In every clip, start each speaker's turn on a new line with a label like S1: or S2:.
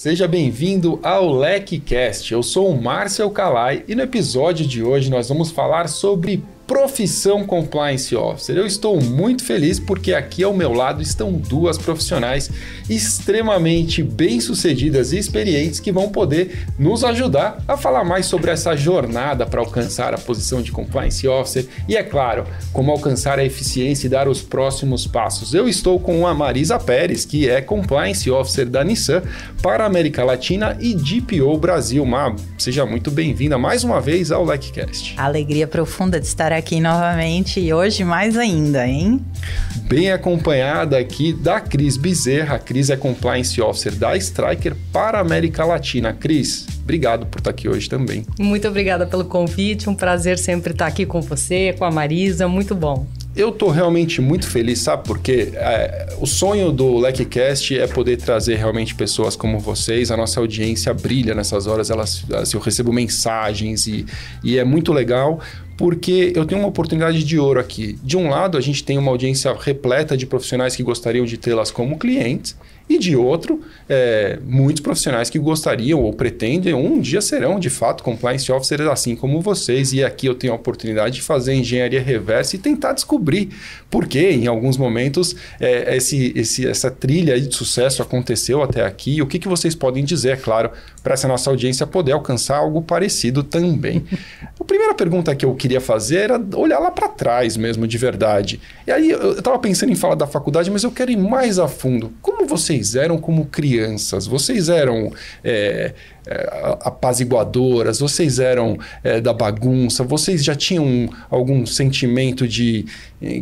S1: Seja bem-vindo ao LecCast. Eu sou o Márcio Calai e no episódio de hoje nós vamos falar sobre profissão Compliance Officer. Eu estou muito feliz porque aqui ao meu lado estão duas profissionais extremamente bem-sucedidas e experientes que vão poder nos ajudar a falar mais sobre essa jornada para alcançar a posição de Compliance Officer e, é claro, como alcançar a eficiência e dar os próximos passos. Eu estou com a Marisa Pérez, que é Compliance Officer da Nissan para a América Latina e DPO Brasil. Seja muito bem-vinda mais uma vez ao LecCast.
S2: Alegria profunda de estar aqui novamente e hoje mais ainda, hein?
S1: Bem acompanhada aqui da Cris Bezerra. A Cris é Compliance Officer da Stryker para a América Latina. Cris, obrigado por estar aqui hoje também.
S3: Muito obrigada pelo convite, um prazer sempre estar aqui com você, com a Marisa, muito bom.
S1: Eu tô realmente muito feliz, sabe por quê? O sonho do LecCast é poder trazer realmente pessoas como vocês. A nossa audiência brilha nessas horas, eu recebo mensagens e é muito legal porque eu tenho uma oportunidade de ouro aqui. De um lado, a gente tem uma audiência repleta de profissionais que gostariam de tê-las como clientes, e de outro, muitos profissionais que gostariam ou pretendem, ou um dia serão, de fato, compliance officers assim como vocês. E aqui eu tenho a oportunidade de fazer engenharia reversa e tentar descobrir por que, em alguns momentos, essa trilha de sucesso aconteceu até aqui. E o que vocês podem dizer, é claro, para essa nossa audiência poder alcançar algo parecido também. A primeira pergunta que eu queria fazer era olhar lá para trás mesmo, de verdade. E aí eu estava pensando em falar da faculdade, mas eu quero ir mais a fundo. Como vocês eram como crianças? Vocês eram apaziguadoras? Vocês eram da bagunça? Vocês já tinham algum sentimento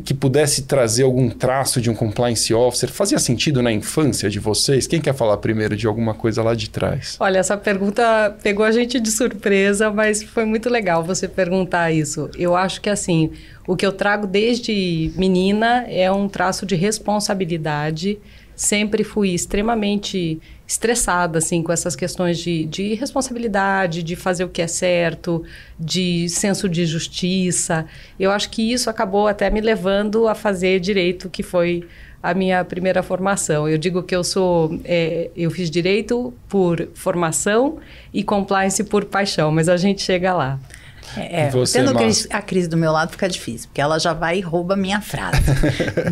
S1: que pudesse trazer algum traço de um compliance officer? Fazia sentido na infância de vocês? Quem quer falar primeiro de alguma coisa lá de trás?
S3: Olha, essa pergunta pegou a gente de surpresa, mas foi muito legal você perguntar isso. Eu acho que assim, o que eu trago desde menina é um traço de responsabilidade. Sempre fui extremamente estressada, assim, com essas questões de responsabilidade, de fazer o que é certo, de senso de justiça. Eu acho que isso acabou até me levando a fazer direito, que foi a minha primeira formação. Eu digo que eu fiz direito por formação e compliance por paixão, mas a gente chega lá.
S2: Tendo a Cris do meu lado fica difícil, porque ela já vai e rouba a minha frase.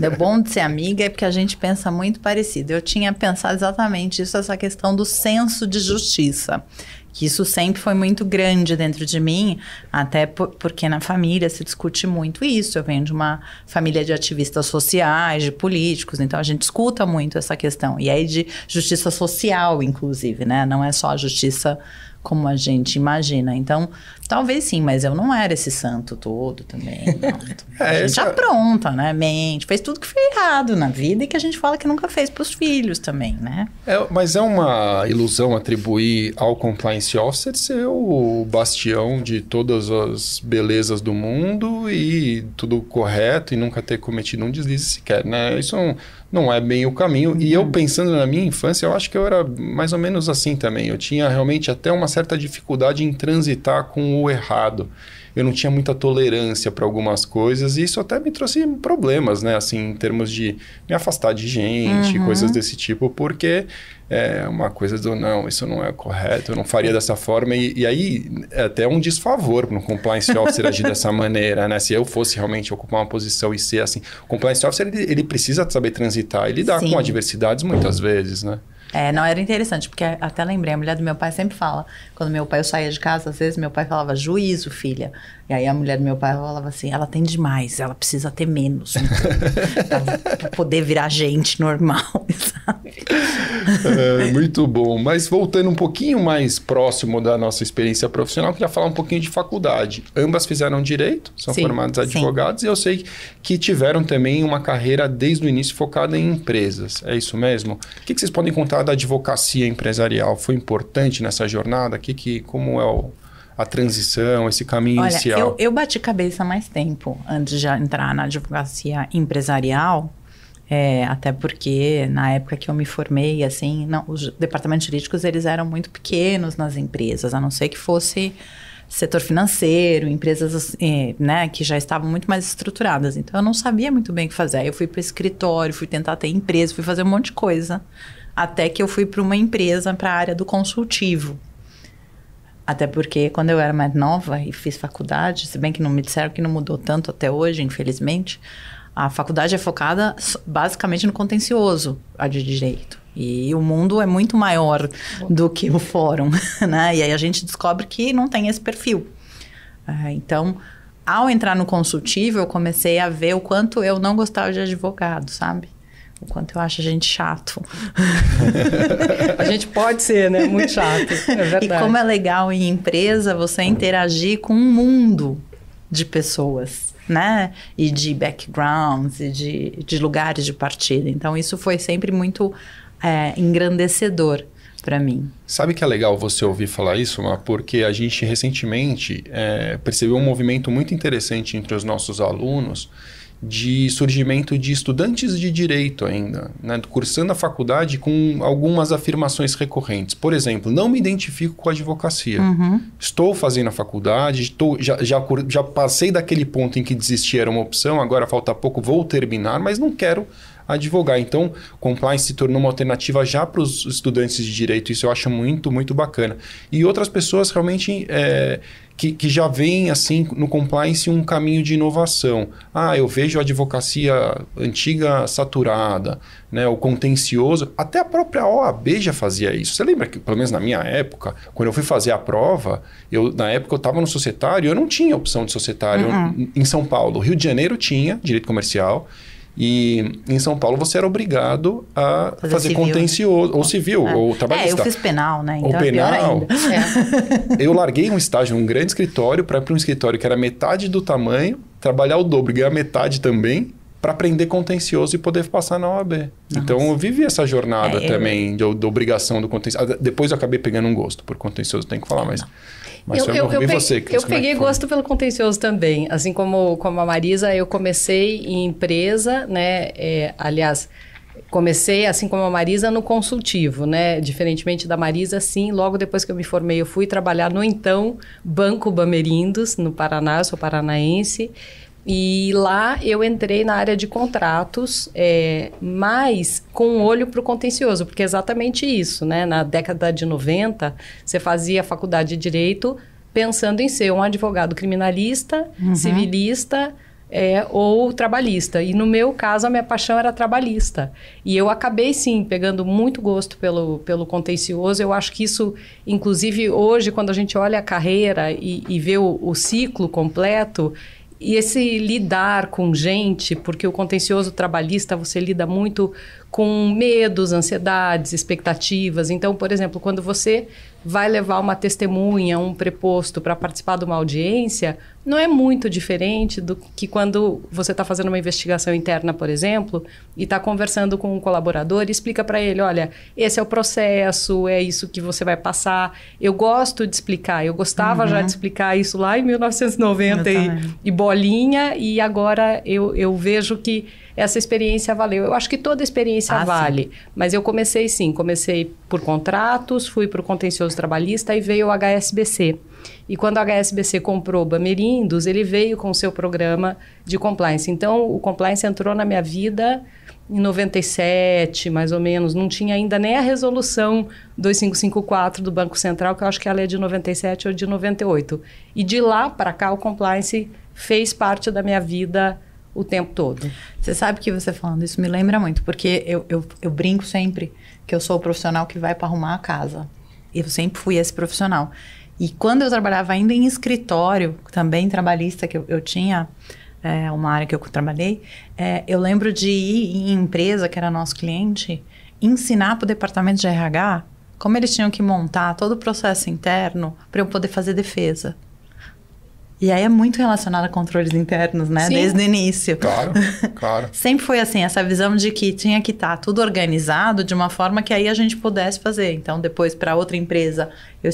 S2: É bom de ser amiga é porque a gente pensa muito parecido. Eu tinha pensado exatamente isso, essa questão do senso de justiça. Que isso sempre foi muito grande dentro de mim, até porque na família se discute muito isso. Eu venho de uma família de ativistas sociais, de políticos, então a gente escuta muito essa questão. E aí de justiça social, inclusive, né? Não é só a justiça como a gente imagina. Então, talvez sim, mas eu não era esse santo todo também. Não. A gente apronta, né? Mente, fez tudo que foi errado na vida e que a gente fala que nunca fez para os filhos também, né?
S1: Mas é uma ilusão atribuir ao compliance officer ser o bastião de todas as belezas do mundo e tudo correto e nunca ter cometido um deslize sequer, né? Isso não é bem o caminho. E eu, pensando na minha infância, eu acho que eu era mais ou menos assim também. Eu tinha realmente até uma certa dificuldade em transitar com o errado. Eu não tinha muita tolerância para algumas coisas e isso até me trouxe problemas, né? Assim, em termos de me afastar de gente, coisas desse tipo, porque é uma coisa do não, isso não é correto, eu não faria dessa forma. E aí é até um desfavor para um compliance officer agir dessa maneira, né? Se eu fosse realmente ocupar uma posição e ser assim, o compliance officer ele precisa saber transitar e lidar com adversidades muitas vezes, né?
S2: Não, era interessante, porque até lembrei, a mulher do meu pai sempre fala, quando meu pai eu saía de casa, às vezes meu pai falava, juízo, filha. E aí a mulher do meu pai falava assim, ela tem demais, ela precisa ter menos, para poder virar gente normal, sabe?
S1: Muito bom, mas voltando um pouquinho mais próximo da nossa experiência profissional, eu queria falar um pouquinho de faculdade. Ambas fizeram direito, são formados advogados, e eu sei que tiveram também uma carreira desde o início focada em empresas, é isso mesmo? O que vocês podem contar da advocacia empresarial? Foi importante nessa jornada? Como é a transição, esse caminho inicial?
S2: Eu bati cabeça há mais tempo antes de entrar na advocacia empresarial, até porque na época que eu me formei, assim, os departamentos jurídicos eles eram muito pequenos nas empresas, a não ser que fosse setor financeiro, empresas né, que já estavam muito mais estruturadas. Então, eu não sabia muito bem o que fazer. Aí eu fui para o escritório, fui tentar ter empresa, fui fazer um monte de coisa até que eu fui para uma empresa, para a área do consultivo. Até porque quando eu era mais nova e fiz faculdade, se bem que não me disseram que não mudou tanto até hoje, infelizmente, a faculdade é focada basicamente no contencioso, a de direito. E o mundo é muito maior do que o fórum, né? E aí a gente descobre que não tem esse perfil. Então, ao entrar no consultivo, eu comecei a ver o quanto eu não gostava de advogado, sabe? O quanto eu acho a gente chato.
S3: A gente pode ser, né? Muito chato, é verdade.
S2: E como é legal em empresa você interagir com um mundo de pessoas, né? E de backgrounds, e de lugares de partida. Então, isso foi sempre muito engrandecedor para mim.
S1: Sabe que é legal você ouvir falar isso, Má? Porque a gente recentemente percebeu um movimento muito interessante entre os nossos alunos de surgimento de estudantes de direito ainda, né? Cursando a faculdade com algumas afirmações recorrentes. Por exemplo, não me identifico com a advocacia. Estou fazendo a faculdade, já passei daquele ponto em que desistir era uma opção, agora falta pouco, vou terminar, mas não quero advogar. Então, compliance se tornou uma alternativa já para os estudantes de direito. Isso eu acho muito, muito bacana. E outras pessoas realmente que já veem assim, no compliance um caminho de inovação. Eu vejo a advocacia antiga saturada, né? O contencioso. Até a própria OAB já fazia isso. Você lembra que, pelo menos na minha época, quando eu fui fazer a prova, na época eu estava no societário, eu não tinha opção de societário em São Paulo. Rio de Janeiro tinha direito comercial. E em São Paulo você era obrigado a fazer civil, contencioso, ou civil, ou trabalhista.
S2: Eu fiz penal, né?
S1: Então penal. Eu larguei um estágio num grande escritório para ir para um escritório que era metade do tamanho, trabalhar o dobro, ganhar metade também, para aprender contencioso e poder passar na OAB. Nossa. Então eu vivi essa jornada também de obrigação do contencioso. Depois eu acabei pegando um gosto por contencioso, tenho que falar, mas
S3: eu peguei gosto pelo contencioso também. Assim como a Marisa, eu comecei em empresa, né? Aliás, comecei, assim como a Marisa, no consultivo, né? Diferentemente da Marisa, sim, logo depois que eu me formei, eu fui trabalhar no então Banco Bamerindos, no Paraná, eu sou paranaense. E lá eu entrei na área de contratos, mas com um olho para o contencioso, porque é exatamente isso, né? Na década de 90, você fazia a faculdade de Direito pensando em ser um advogado criminalista, civilista ou trabalhista. E no meu caso, a minha paixão era trabalhista. E eu acabei, sim, pegando muito gosto pelo contencioso. Eu acho que isso, inclusive, hoje, quando a gente olha a carreira e vê o ciclo completo, e esse lidar com gente, porque o contencioso trabalhista você lida muito com medos, ansiedades, expectativas. Então, por exemplo, quando você vai levar uma testemunha, um preposto para participar de uma audiência, não é muito diferente do que quando você está fazendo uma investigação interna, por exemplo, e está conversando com um colaborador e explica para ele, olha, esse é o processo, é isso que você vai passar. Eu gosto de explicar, eu gostava já de explicar isso lá em 1990 e bolinha, e agora eu vejo que essa experiência valeu. Eu acho que toda experiência vale, sim. Mas eu comecei por contratos, fui para o contencioso trabalhista e veio o HSBC. E quando o HSBC comprou o Bamerindos, ele veio com o seu programa de compliance. Então, o compliance entrou na minha vida em 97, mais ou menos. Não tinha ainda nem a resolução 2554 do Banco Central, que eu acho que ela é de 97 ou de 98. E de lá para cá, o compliance fez parte da minha vida o tempo todo.
S2: Você sabe que você falando isso me lembra muito, porque eu brinco sempre que eu sou o profissional que vai para arrumar a casa. Eu sempre fui esse profissional. E quando eu trabalhava ainda em escritório, também trabalhista, que eu tinha uma área que eu trabalhei, eu lembro de ir em empresa, que era nosso cliente, ensinar para o departamento de RH como eles tinham que montar todo o processo interno para eu poder fazer defesa. E aí é muito relacionado a controles internos, né? Sim. Desde o início.
S1: Claro, claro.
S2: Sempre foi assim, essa visão de que tinha que estar tudo organizado de uma forma que aí a gente pudesse fazer. Então, depois, para outra empresa, eu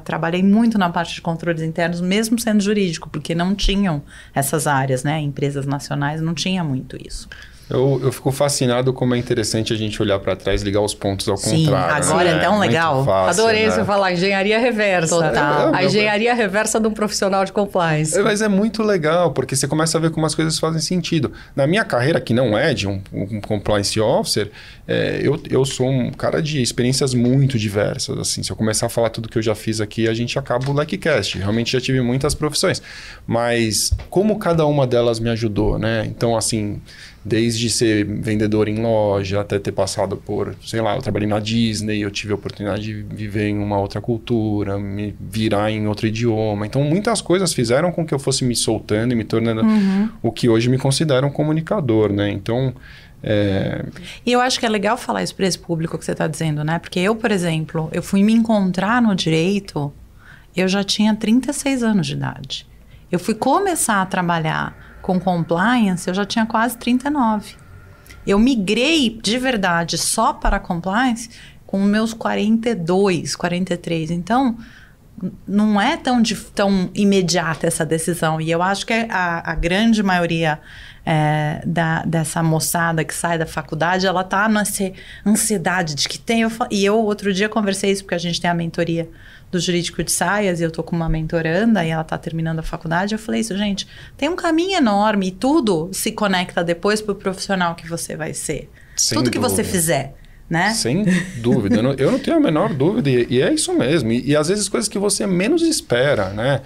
S2: trabalhei muito na parte de controles internos, mesmo sendo jurídico, porque não tinham essas áreas, né? Empresas nacionais não tinha muito isso.
S1: Eu fico fascinado como é interessante a gente olhar para trás e ligar os pontos ao contrário.
S2: Agora é tão legal.
S1: Fácil,
S3: Adorei
S1: né?
S3: você falar engenharia reversa.
S2: Total.
S3: A engenharia reversa de um profissional de compliance.
S1: Mas é muito legal, porque você começa a ver como as coisas fazem sentido. Na minha carreira, que não é de um compliance officer, eu sou um cara de experiências muito diversas. Assim, se eu começar a falar tudo que eu já fiz aqui, a gente acaba o LecCast. Realmente já tive muitas profissões. Mas como cada uma delas me ajudou, né? Então, assim... Desde ser vendedor em loja, até ter passado por, sei lá, eu trabalhei na Disney, eu tive a oportunidade de viver em uma outra cultura, me virar em outro idioma. Então, muitas coisas fizeram com que eu fosse me soltando e me tornando o que hoje me considero um comunicador, né? Então...
S2: E eu acho que é legal falar isso para esse público que você está dizendo, né? Porque eu, por exemplo, eu fui me encontrar no direito, eu já tinha 36 anos de idade. Eu fui começar a trabalhar com compliance, eu já tinha quase 39. Eu migrei de verdade só para compliance com meus 42, 43. Então, não é tão imediata essa decisão. E eu acho que a grande maioria dessa moçada que sai da faculdade, ela tá nessa ansiedade de que tem... E eu outro dia conversei isso, porque a gente tem a mentoria do Jurídico de Saias, e eu tô com uma mentoranda, e ela tá terminando a faculdade, eu falei isso, gente, tem um caminho enorme, e tudo se conecta depois pro profissional que você vai ser.
S1: Sem
S2: tudo que
S1: dúvida.
S2: você fizer, né?
S1: Sem dúvida, eu não tenho a menor dúvida, e é isso mesmo, e às vezes coisas que você menos espera, né?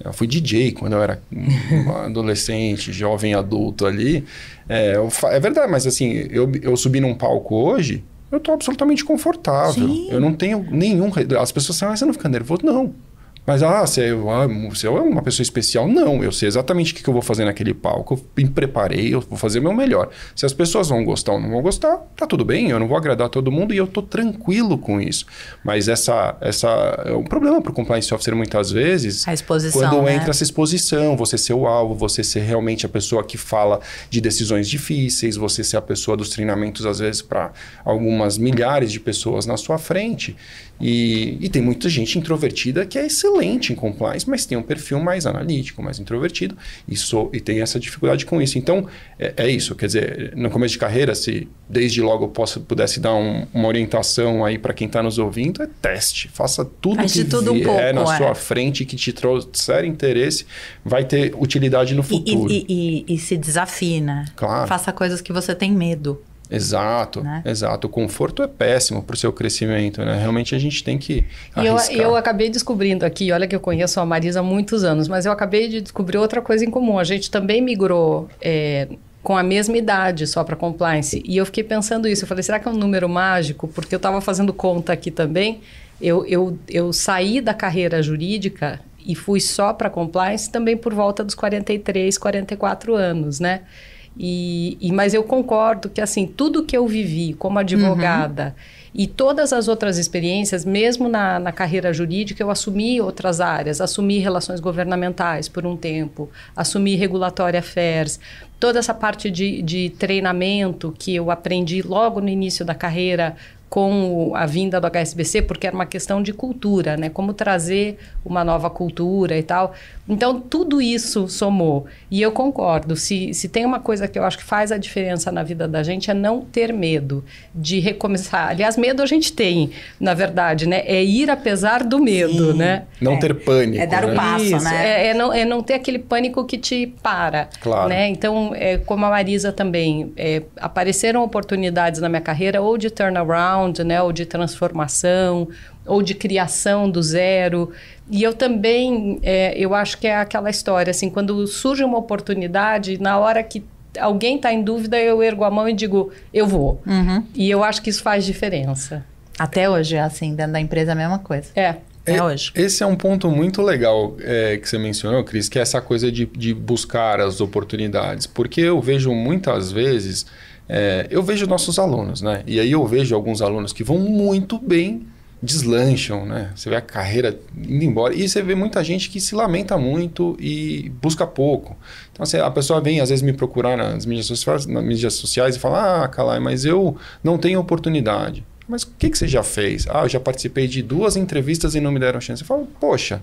S1: Eu fui DJ quando eu era um adolescente, jovem adulto ali, é verdade, mas assim, eu subi num palco hoje, eu estou absolutamente confortável.
S2: Sim.
S1: Eu não tenho nenhum... As pessoas falam, você não fica nervoso? Não. Mas, você é uma pessoa especial? Não, eu sei exatamente o que eu vou fazer naquele palco. Eu me preparei, eu vou fazer o meu melhor. Se as pessoas vão gostar ou não vão gostar, tá tudo bem, eu não vou agradar todo mundo e eu tô tranquilo com isso. Mas essa é um problema para o compliance officer muitas vezes.
S2: A exposição,
S1: quando
S2: né?
S1: entra essa exposição, você ser o alvo, você ser realmente a pessoa que fala de decisões difíceis, você ser a pessoa dos treinamentos, às vezes, para algumas milhares de pessoas na sua frente. E tem muita gente introvertida que é excelente em compliance, mas tem um perfil mais analítico, mais introvertido e tem essa dificuldade com isso. Então, é isso. Quer dizer, no começo de carreira, se desde logo eu pudesse dar uma orientação aí para quem está nos ouvindo, é teste. Faça tudo que vier na sua frente que te trouxer interesse, vai ter utilidade no futuro.
S2: E se desafie, né?
S1: Claro.
S2: Faça coisas que você tem medo.
S1: Exato, né? Exato. O conforto é péssimo para o seu crescimento, né? Realmente a gente tem que arriscar.
S3: Eu acabei descobrindo aqui, olha que eu conheço a Marisa há muitos anos, mas eu acabei de descobrir outra coisa em comum. A gente também migrou com a mesma idade só para compliance. E eu fiquei pensando isso, eu falei, será que é um número mágico? Porque eu estava fazendo conta aqui também. Eu saí da carreira jurídica e fui só para compliance também por volta dos 43, 44 anos, né? Mas eu concordo que, assim, tudo que eu vivi como advogada e todas as outras experiências, mesmo na carreira jurídica, eu assumi outras áreas, assumi relações governamentais por um tempo, assumi regulatory affairs, toda essa parte de treinamento que eu aprendi logo no início da carreira com a vinda do HSBC, porque era uma questão de cultura, né? Como trazer uma nova cultura e tal. Então, tudo isso somou. E eu concordo, se tem uma coisa que eu acho que faz a diferença na vida da gente é não ter medo de recomeçar. Aliás, medo a gente tem, na verdade, né? É ir apesar do medo,
S2: Sim.
S3: né?
S1: Não ter pânico.
S2: É dar o passo,
S3: isso,
S2: né?
S3: É não ter aquele pânico que te para.
S1: Claro.
S3: Né? Então, como a Marisa também, apareceram oportunidades na minha carreira ou de turnaround, né, ou de transformação, ou de criação do zero. E eu também, eu acho que é aquela história, assim, quando surge uma oportunidade, na hora que alguém está em dúvida, eu ergo a mão e digo, eu vou. E eu acho que isso faz diferença.
S2: Até hoje, assim, dentro da empresa é a mesma coisa. Até hoje.
S1: Esse é um ponto muito legal que você mencionou, Cris, que é essa coisa de buscar as oportunidades. Porque eu vejo muitas vezes... eu vejo nossos alunos, né? E aí eu vejo alguns alunos que vão muito bem, deslancham, né? Você vê a carreira indo embora. E você vê muita gente que se lamenta muito e busca pouco. Então, assim, a pessoa vem, às vezes, me procurar nas mídias sociais e fala, Kalai, mas eu não tenho oportunidade. Mas o que você já fez? Eu já participei de 2 entrevistas e não me deram chance. Eu falo, poxa,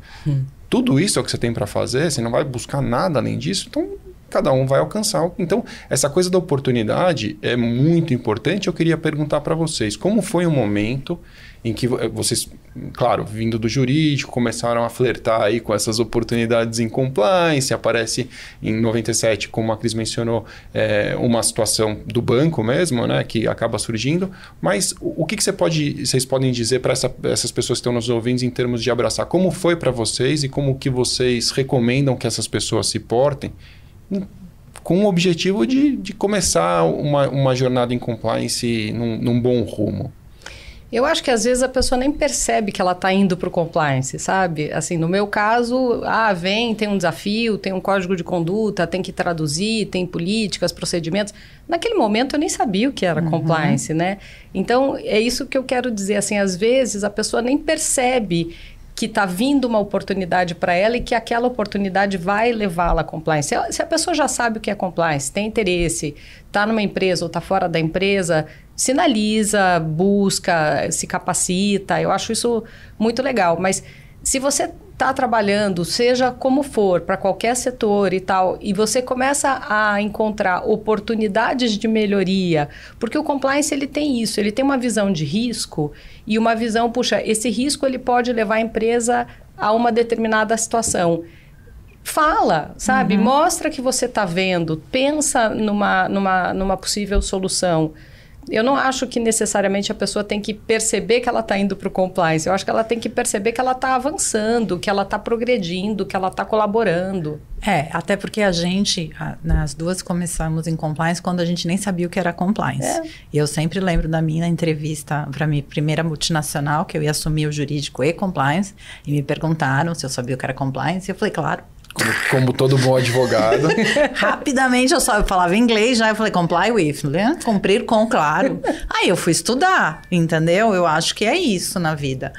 S1: tudo isso é o que você tem para fazer? Você não vai buscar nada além disso? Então... cada um vai alcançar. Então, essa coisa da oportunidade é muito importante. Eu queria perguntar para vocês, como foi o momento em que vocês, claro, vindo do jurídico, começaram a flertar aí com essas oportunidades em compliance, aparece em 97, como a Cris mencionou, uma situação do banco mesmo, né, que acaba surgindo, mas o que vocês podem dizer para essas pessoas que estão nos ouvindo em termos de abraçar? Como foi para vocês e como que vocês recomendam que essas pessoas se portem com o objetivo de começar uma jornada em compliance num bom rumo?
S3: Eu acho que às vezes a pessoa nem percebe que ela está indo para o compliance, sabe? Assim, no meu caso, tem um desafio, tem um código de conduta, tem que traduzir, tem políticas, procedimentos. Naquele momento eu nem sabia o que era compliance, né? Então, é isso que eu quero dizer, assim, às vezes a pessoa nem percebe que está vindo uma oportunidade para ela e que aquela oportunidade vai levá-la a compliance. Se a pessoa já sabe o que é compliance, tem interesse, está numa empresa ou está fora da empresa, sinaliza, busca, se capacita. Eu acho isso muito legal. Mas se você está trabalhando, seja como for, para qualquer setor e tal, e você começa a encontrar oportunidades de melhoria, porque o compliance ele tem isso, ele tem uma visão de risco e uma visão, puxa, esse risco ele pode levar a empresa a uma determinada situação. Fala, sabe? Mostra que você está vendo, pensa numa possível solução. Eu não acho que necessariamente a pessoa tem que perceber que ela está indo para o compliance. Eu acho que ela tem que perceber que ela está avançando, que ela está progredindo, que ela está colaborando.
S2: Até porque a gente, as duas começamos em compliance quando a gente nem sabia o que era compliance. E eu sempre lembro da minha entrevista para minha primeira multinacional, que eu ia assumir o jurídico e compliance, e me perguntaram se eu sabia o que era compliance, e eu falei, claro.
S1: Como todo bom advogado.
S2: Rapidamente eu falava inglês já, eu falei comply with, né? Cumprir com, claro. Aí eu fui estudar, entendeu? Eu acho que é isso na vida.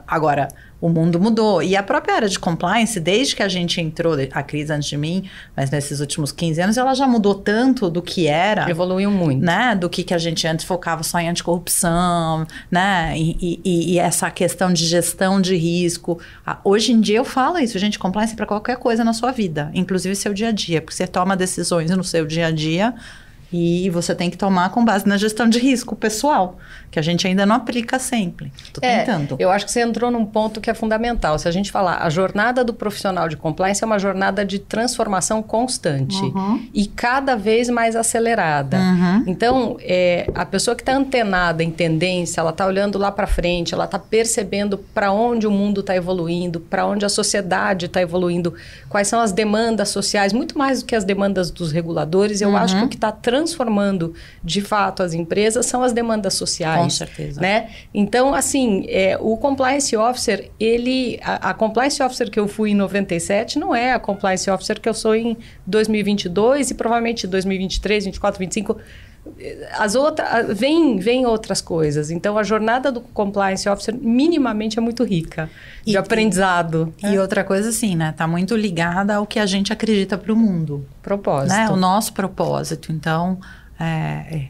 S2: Agora, o mundo mudou. E a própria área de compliance, desde que a gente entrou, a Cris antes de mim, mas nesses últimos 15 anos, ela já mudou tanto do que era.
S3: Evoluiu muito.
S2: Né? Do que a gente antes focava só em anticorrupção, né? E essa questão de gestão de risco. Hoje em dia eu falo isso, gente, compliance é para qualquer coisa na sua vida, inclusive seu dia a dia, porque você toma decisões no seu dia a dia e você tem que tomar com base na gestão de risco pessoal, que a gente ainda não aplica sempre. Estou tentando.
S3: Eu acho que você entrou num ponto que é fundamental. Se a gente falar, a jornada do profissional de compliance é uma jornada de transformação constante e cada vez mais acelerada. Então, a pessoa que está antenada em tendência, ela está olhando lá para frente, ela está percebendo para onde o mundo está evoluindo, para onde a sociedade está evoluindo, quais são as demandas sociais, muito mais do que as demandas dos reguladores. Eu acho que o que está transformando, de fato, as empresas são as demandas sociais.
S2: Com certeza.
S3: Né? Então, assim, o Compliance Officer, a Compliance Officer que eu fui em 97 não é a Compliance Officer que eu sou em 2022 e provavelmente 2023, 2024, 2025... As outras, vem outras coisas. Então, a jornada do Compliance Officer minimamente é muito rica de aprendizado.
S2: E outra coisa assim, né? Tá muito ligada ao que a gente acredita para o mundo.
S3: Propósito.
S2: Né? O nosso propósito. Então,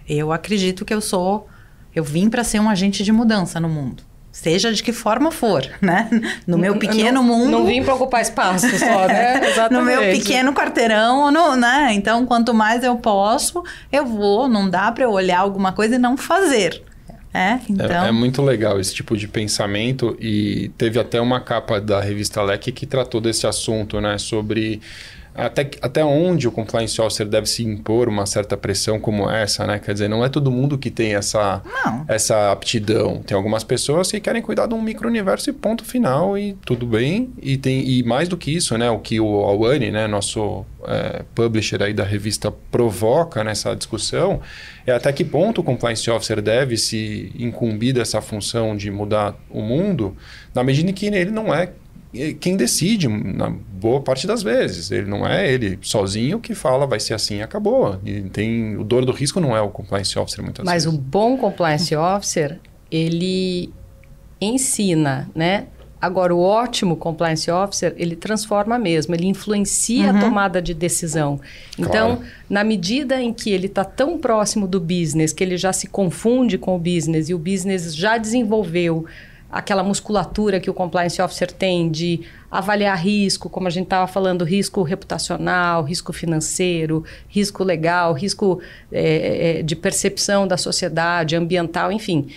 S2: eu acredito que eu vim para ser um agente de mudança no mundo. Seja de que forma for, né? No meu pequeno mundo...
S3: Não vim para ocupar espaço só, né? Exatamente.
S2: No meu pequeno quarteirão, né? Então, quanto mais eu posso, eu vou. Não dá para eu olhar alguma coisa e não fazer. Então...
S1: É muito legal esse tipo de pensamento. E teve até uma capa da revista LEC que tratou desse assunto, né? Sobre... Até onde o Compliance Officer deve se impor uma certa pressão como essa, né? Quer dizer, não é todo mundo que tem essa aptidão. Tem algumas pessoas que querem cuidar de um micro-universo e ponto final e tudo bem. E mais do que isso, né? O que o Alwani, né? Nosso publisher aí da revista, provoca nessa discussão é até que ponto o Compliance Officer deve se incumbir dessa função de mudar o mundo, na medida em que ele não é quem decide, na boa parte das vezes. Ele não é ele sozinho que fala vai ser assim e acabou. E o dono do risco não é o Compliance Officer muitas vezes.
S3: Mas o bom Compliance Officer, ele ensina, né? Agora, o ótimo Compliance Officer, ele transforma mesmo, ele influencia a tomada de decisão. Então, na medida em que ele está tão próximo do business, que ele já se confunde com o business e o business já desenvolveu aquela musculatura que o Compliance Officer tem de avaliar risco, como a gente estava falando, risco reputacional, risco financeiro, risco legal, risco de percepção da sociedade, ambiental, enfim.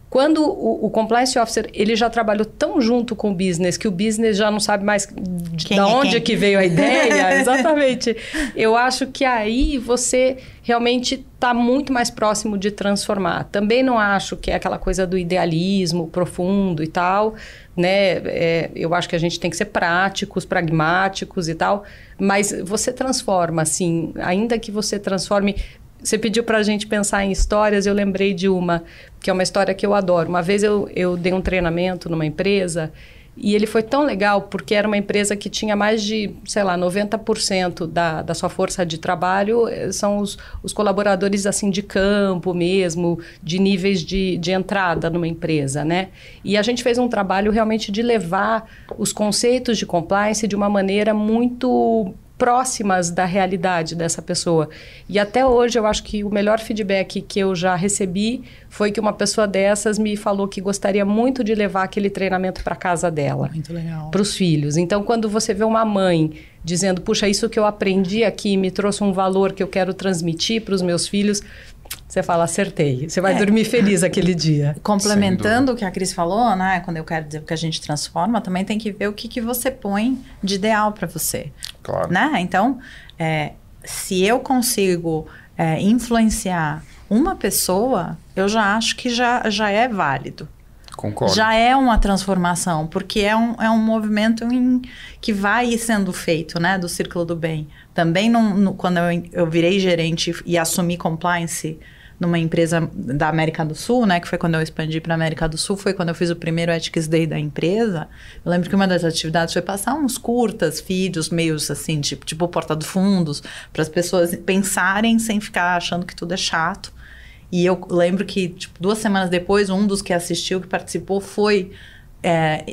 S3: Quando o Compliance Officer, ele já trabalhou tão junto com o business, que o business já não sabe mais de onde que veio a ideia. Exatamente. Eu acho que aí você realmente está muito mais próximo de transformar. Também não acho que é aquela coisa do idealismo profundo e tal, né? Eu acho que a gente tem que ser práticos, pragmáticos e tal, mas você transforma, assim, ainda que você transforme... Você pediu para a gente pensar em histórias, eu lembrei de uma, que é uma história que eu adoro. Uma vez eu dei um treinamento numa empresa e ele foi tão legal porque era uma empresa que tinha mais de, sei lá, 90% da sua força de trabalho são os colaboradores assim de campo mesmo, de níveis de entrada numa empresa, né? E a gente fez um trabalho realmente de levar os conceitos de compliance de uma maneira muito... próximas da realidade dessa pessoa. E até hoje eu acho que o melhor feedback que eu já recebi foi que uma pessoa dessas me falou que gostaria muito de levar aquele treinamento para casa dela.
S2: Muito legal.
S3: Para os filhos. Então, quando você vê uma mãe dizendo, puxa, isso que eu aprendi aqui me trouxe um valor que eu quero transmitir para os meus filhos, você fala, acertei. Você vai dormir feliz aquele dia.
S2: Complementando o que a Cris falou, né? Quando eu quero dizer que a gente transforma, também tem que ver o que você põe de ideal para você.
S1: Claro.
S2: Né? Então, se eu consigo influenciar uma pessoa, eu já acho que já é válido.
S1: Concordo.
S2: Já é uma transformação, porque é um movimento que vai sendo feito, né? Do Círculo do Bem. Também, quando eu virei gerente e assumi compliance numa empresa da América do Sul, né? Que foi quando eu expandi para a América do Sul, foi quando eu fiz o primeiro Ethics Day da empresa. Eu lembro que uma das atividades foi passar uns curtas, vídeos, meios assim, tipo Porta dos Fundos, para as pessoas pensarem sem ficar achando que tudo é chato. E eu lembro que, 2 semanas depois, um dos que assistiu, que participou,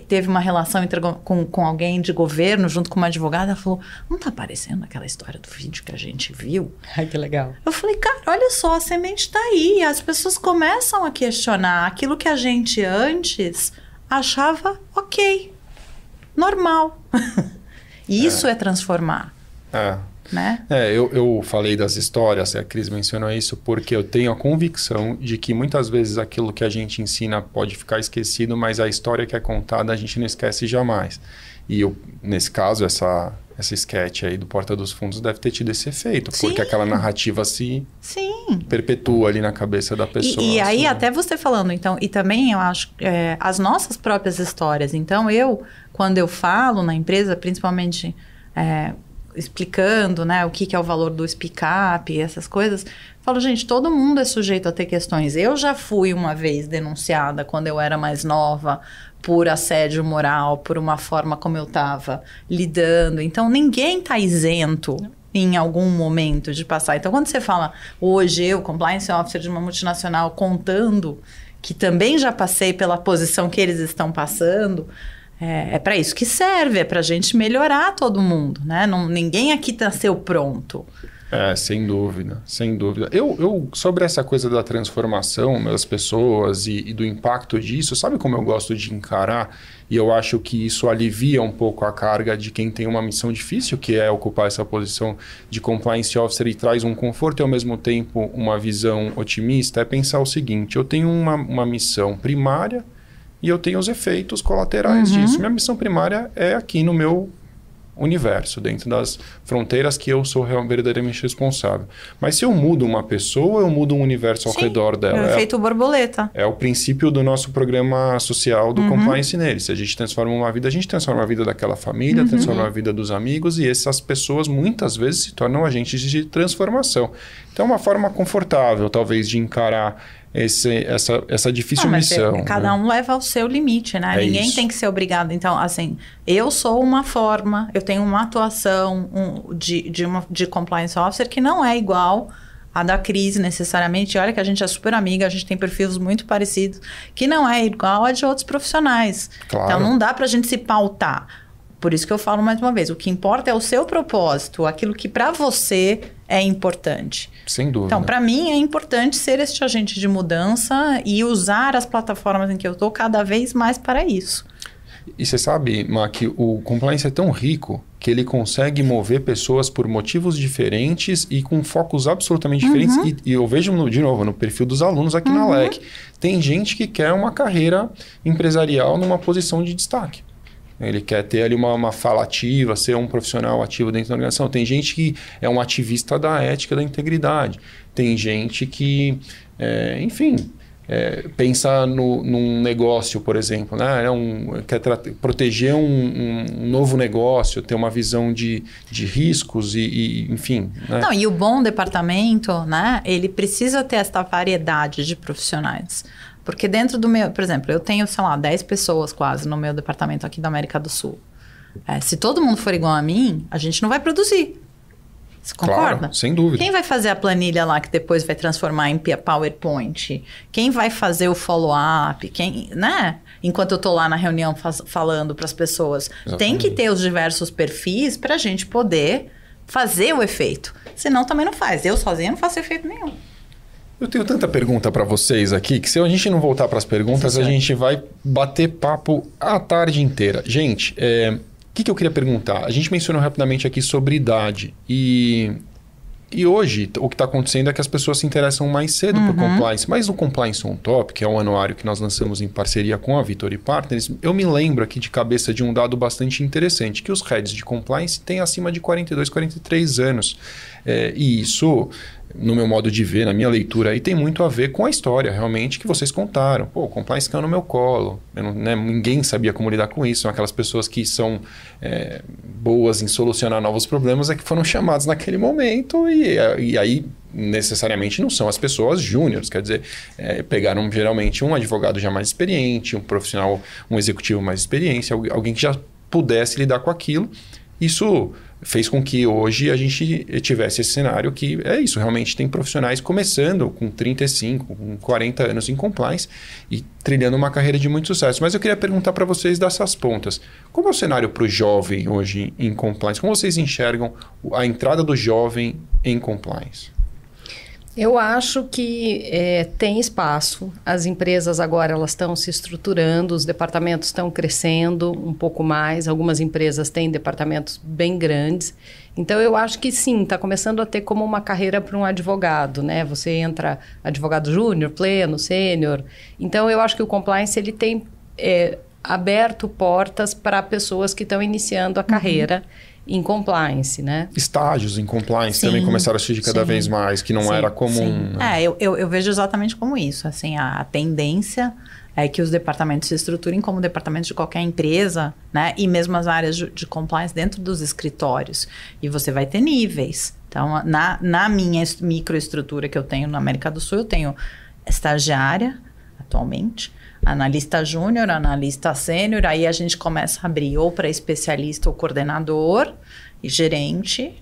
S2: teve uma relação com alguém de governo, junto com uma advogada, falou, não tá aparecendo aquela história do vídeo que a gente viu?
S3: Ai, que legal.
S2: Eu falei, cara, olha só, a semente tá aí. As pessoas começam a questionar aquilo que a gente antes achava ok, normal. E isso é transformar. Né?
S1: Eu falei das histórias, a Cris mencionou isso, porque eu tenho a convicção de que muitas vezes aquilo que a gente ensina pode ficar esquecido, mas a história que é contada a gente não esquece jamais. E nesse caso, essa sketch aí do Porta dos Fundos deve ter tido esse efeito, porque aquela narrativa se perpetua ali na cabeça da pessoa.
S2: E aí, até você falando, então, e também eu acho as nossas próprias histórias. Então, quando eu falo na empresa, principalmente... explicando, né, o que é o valor do speak up e essas coisas, falo, gente, todo mundo é sujeito a ter questões. Eu já fui uma vez denunciada quando eu era mais nova por assédio moral, por uma forma como eu estava lidando. Então, ninguém está isento em algum momento de passar. Então, quando você fala, hoje eu, compliance officer de uma multinacional, contando que também já passei pela posição que eles estão passando... É para isso que serve, é para a gente melhorar todo mundo, né? Ninguém aqui nasceu pronto.
S1: Sem dúvida, sem dúvida. Eu sobre essa coisa da transformação das pessoas e do impacto disso, sabe como eu gosto de encarar? E eu acho que isso alivia um pouco a carga de quem tem uma missão difícil, que é ocupar essa posição de compliance officer e traz um conforto e ao mesmo tempo uma visão otimista, é pensar o seguinte, eu tenho uma missão primária, e eu tenho os efeitos colaterais disso. Minha missão primária é aqui no meu universo, dentro das fronteiras que eu sou verdadeiramente responsável. Mas se eu mudo uma pessoa, eu mudo um universo ao redor dela.
S2: É o efeito borboleta.
S1: É o princípio do nosso programa social do compliance nele. Se a gente transforma uma vida, a gente transforma a vida daquela família, transforma a vida dos amigos e essas pessoas muitas vezes se tornam agentes de transformação. Então é uma forma confortável, talvez, de encarar essa difícil missão.
S2: Cada um leva ao seu limite, né? Ninguém tem que ser obrigado. Então, assim, eu sou uma forma, eu tenho uma atuação de compliance officer que não é igual a da Cris, necessariamente. Olha que a gente é super amiga, a gente tem perfis muito parecidos, que não é igual a de outros profissionais.
S1: Claro.
S2: Então, não dá pra gente se pautar. Por isso que eu falo mais uma vez, o que importa é o seu propósito, aquilo que para você é importante.
S1: Sem dúvida.
S2: Então, para mim, é importante ser este agente de mudança e usar as plataformas em que eu estou cada vez mais para isso.
S1: E você sabe, Má, que o compliance é tão rico que ele consegue mover pessoas por motivos diferentes e com focos absolutamente diferentes. E eu vejo, de novo, no perfil dos alunos aqui na LEC. Tem gente que quer uma carreira empresarial numa posição de destaque. Ele quer ter ali uma fala ativa, ser um profissional ativo dentro da organização. Tem gente que é um ativista da ética, da integridade. Tem gente que, pensa num negócio, por exemplo, né? Quer proteger um novo negócio, ter uma visão de riscos enfim. Né?
S2: Não, e o bom departamento, né? Ele precisa ter essa variedade de profissionais. Porque dentro do meu, por exemplo, eu tenho, 10 pessoas quase no meu departamento aqui da América do Sul. Se todo mundo for igual a mim, a gente não vai produzir. Você concorda?
S1: Claro, sem dúvida.
S2: Quem vai fazer a planilha lá que depois vai transformar em PowerPoint? Quem vai fazer o follow-up? Né? Enquanto eu estou lá na reunião falando para as pessoas. Exatamente. Tem que ter os diversos perfis para a gente poder fazer o efeito. Senão também não faz. Eu sozinha não faço efeito nenhum.
S1: Eu tenho tanta pergunta para vocês aqui que se a gente não voltar para as perguntas, a gente vai bater papo a tarde inteira. Gente, o que eu queria perguntar? A gente mencionou rapidamente aqui sobre idade. E hoje, o que está acontecendo é que as pessoas se interessam mais cedo por compliance. Mas no Compliance on Top, que é um anuário que nós lançamos em parceria com a Victory Partners, eu me lembro aqui de cabeça de um dado bastante interessante, que os heads de compliance têm acima de 42, 43 anos. E isso, no meu modo de ver, na minha leitura, aí tem muito a ver com a história, realmente, que vocês contaram. Pô, o compliance caiu no meu colo. Ninguém sabia como lidar com isso. São aquelas pessoas que são boas em solucionar novos problemas, que foram chamadas naquele momento e aí necessariamente não são as pessoas júniores. Quer dizer, pegaram geralmente um advogado já mais experiente, um profissional, um executivo mais experiente, alguém que já pudesse lidar com aquilo. Isso fez com que hoje a gente tivesse esse cenário que isso, realmente tem profissionais começando com 35, com 40 anos em compliance e trilhando uma carreira de muito sucesso. Mas eu queria perguntar para vocês dessas pontas. Como é o cenário para o jovem hoje em compliance? Como vocês enxergam a entrada do jovem em compliance?
S3: Eu acho que tem espaço. As empresas agora elas estão se estruturando, os departamentos estão crescendo um pouco mais. Algumas empresas têm departamentos bem grandes. Então, eu acho que sim, está começando a ter como uma carreira para um advogado, né? Você entra advogado júnior, pleno, sênior. Então, eu acho que o compliance ele tem aberto portas para pessoas que estão iniciando a carreira em compliance, né?
S1: Estágios em compliance também começaram a surgir cada vez mais, que não era comum.
S2: Né? Eu vejo exatamente como isso. Assim, a tendência é que os departamentos se estruturem como departamentos de qualquer empresa, né? E mesmo as áreas de compliance dentro dos escritórios. E você vai ter níveis. Então, na minha microestrutura que eu tenho na América do Sul, eu tenho estagiária, atualmente, analista júnior, analista sênior, aí a gente começa a abrir ou para especialista ou coordenador, e gerente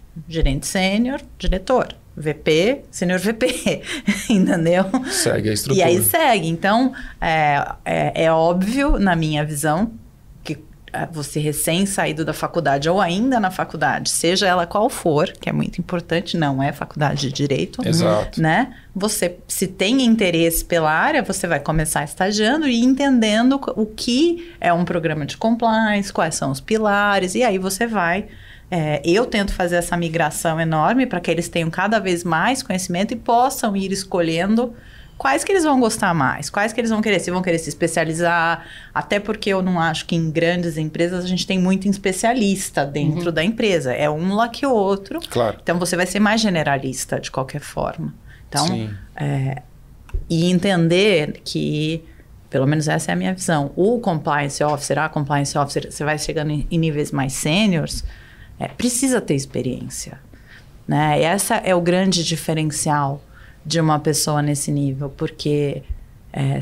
S2: sênior, diretor, VP, sênior VP, entendeu?
S1: Segue a estrutura.
S2: E aí segue. Então, é óbvio, na minha visão, que você recém-saído da faculdade ou ainda na faculdade, seja ela qual for, que é muito importante, não é faculdade de direito.
S1: Exato.
S2: Né? Você, se tem interesse pela área, você vai começar estagiando e entendendo o que é um programa de compliance, quais são os pilares, e aí você vai... eu tento fazer essa migração enorme para que eles tenham cada vez mais conhecimento e possam ir escolhendo quais que eles vão gostar mais, quais que eles vão querer, se vão querer se especializar, até porque eu não acho que em grandes empresas a gente tem muito especialista dentro da empresa, é um lá que o outro,
S1: claro.
S2: Então você vai ser mais generalista de qualquer forma. Então, e entender que, pelo menos essa é a minha visão, o compliance officer, você vai chegando em níveis mais sêniores, precisa ter experiência, né? E essa é o grande diferencial de uma pessoa nesse nível, porque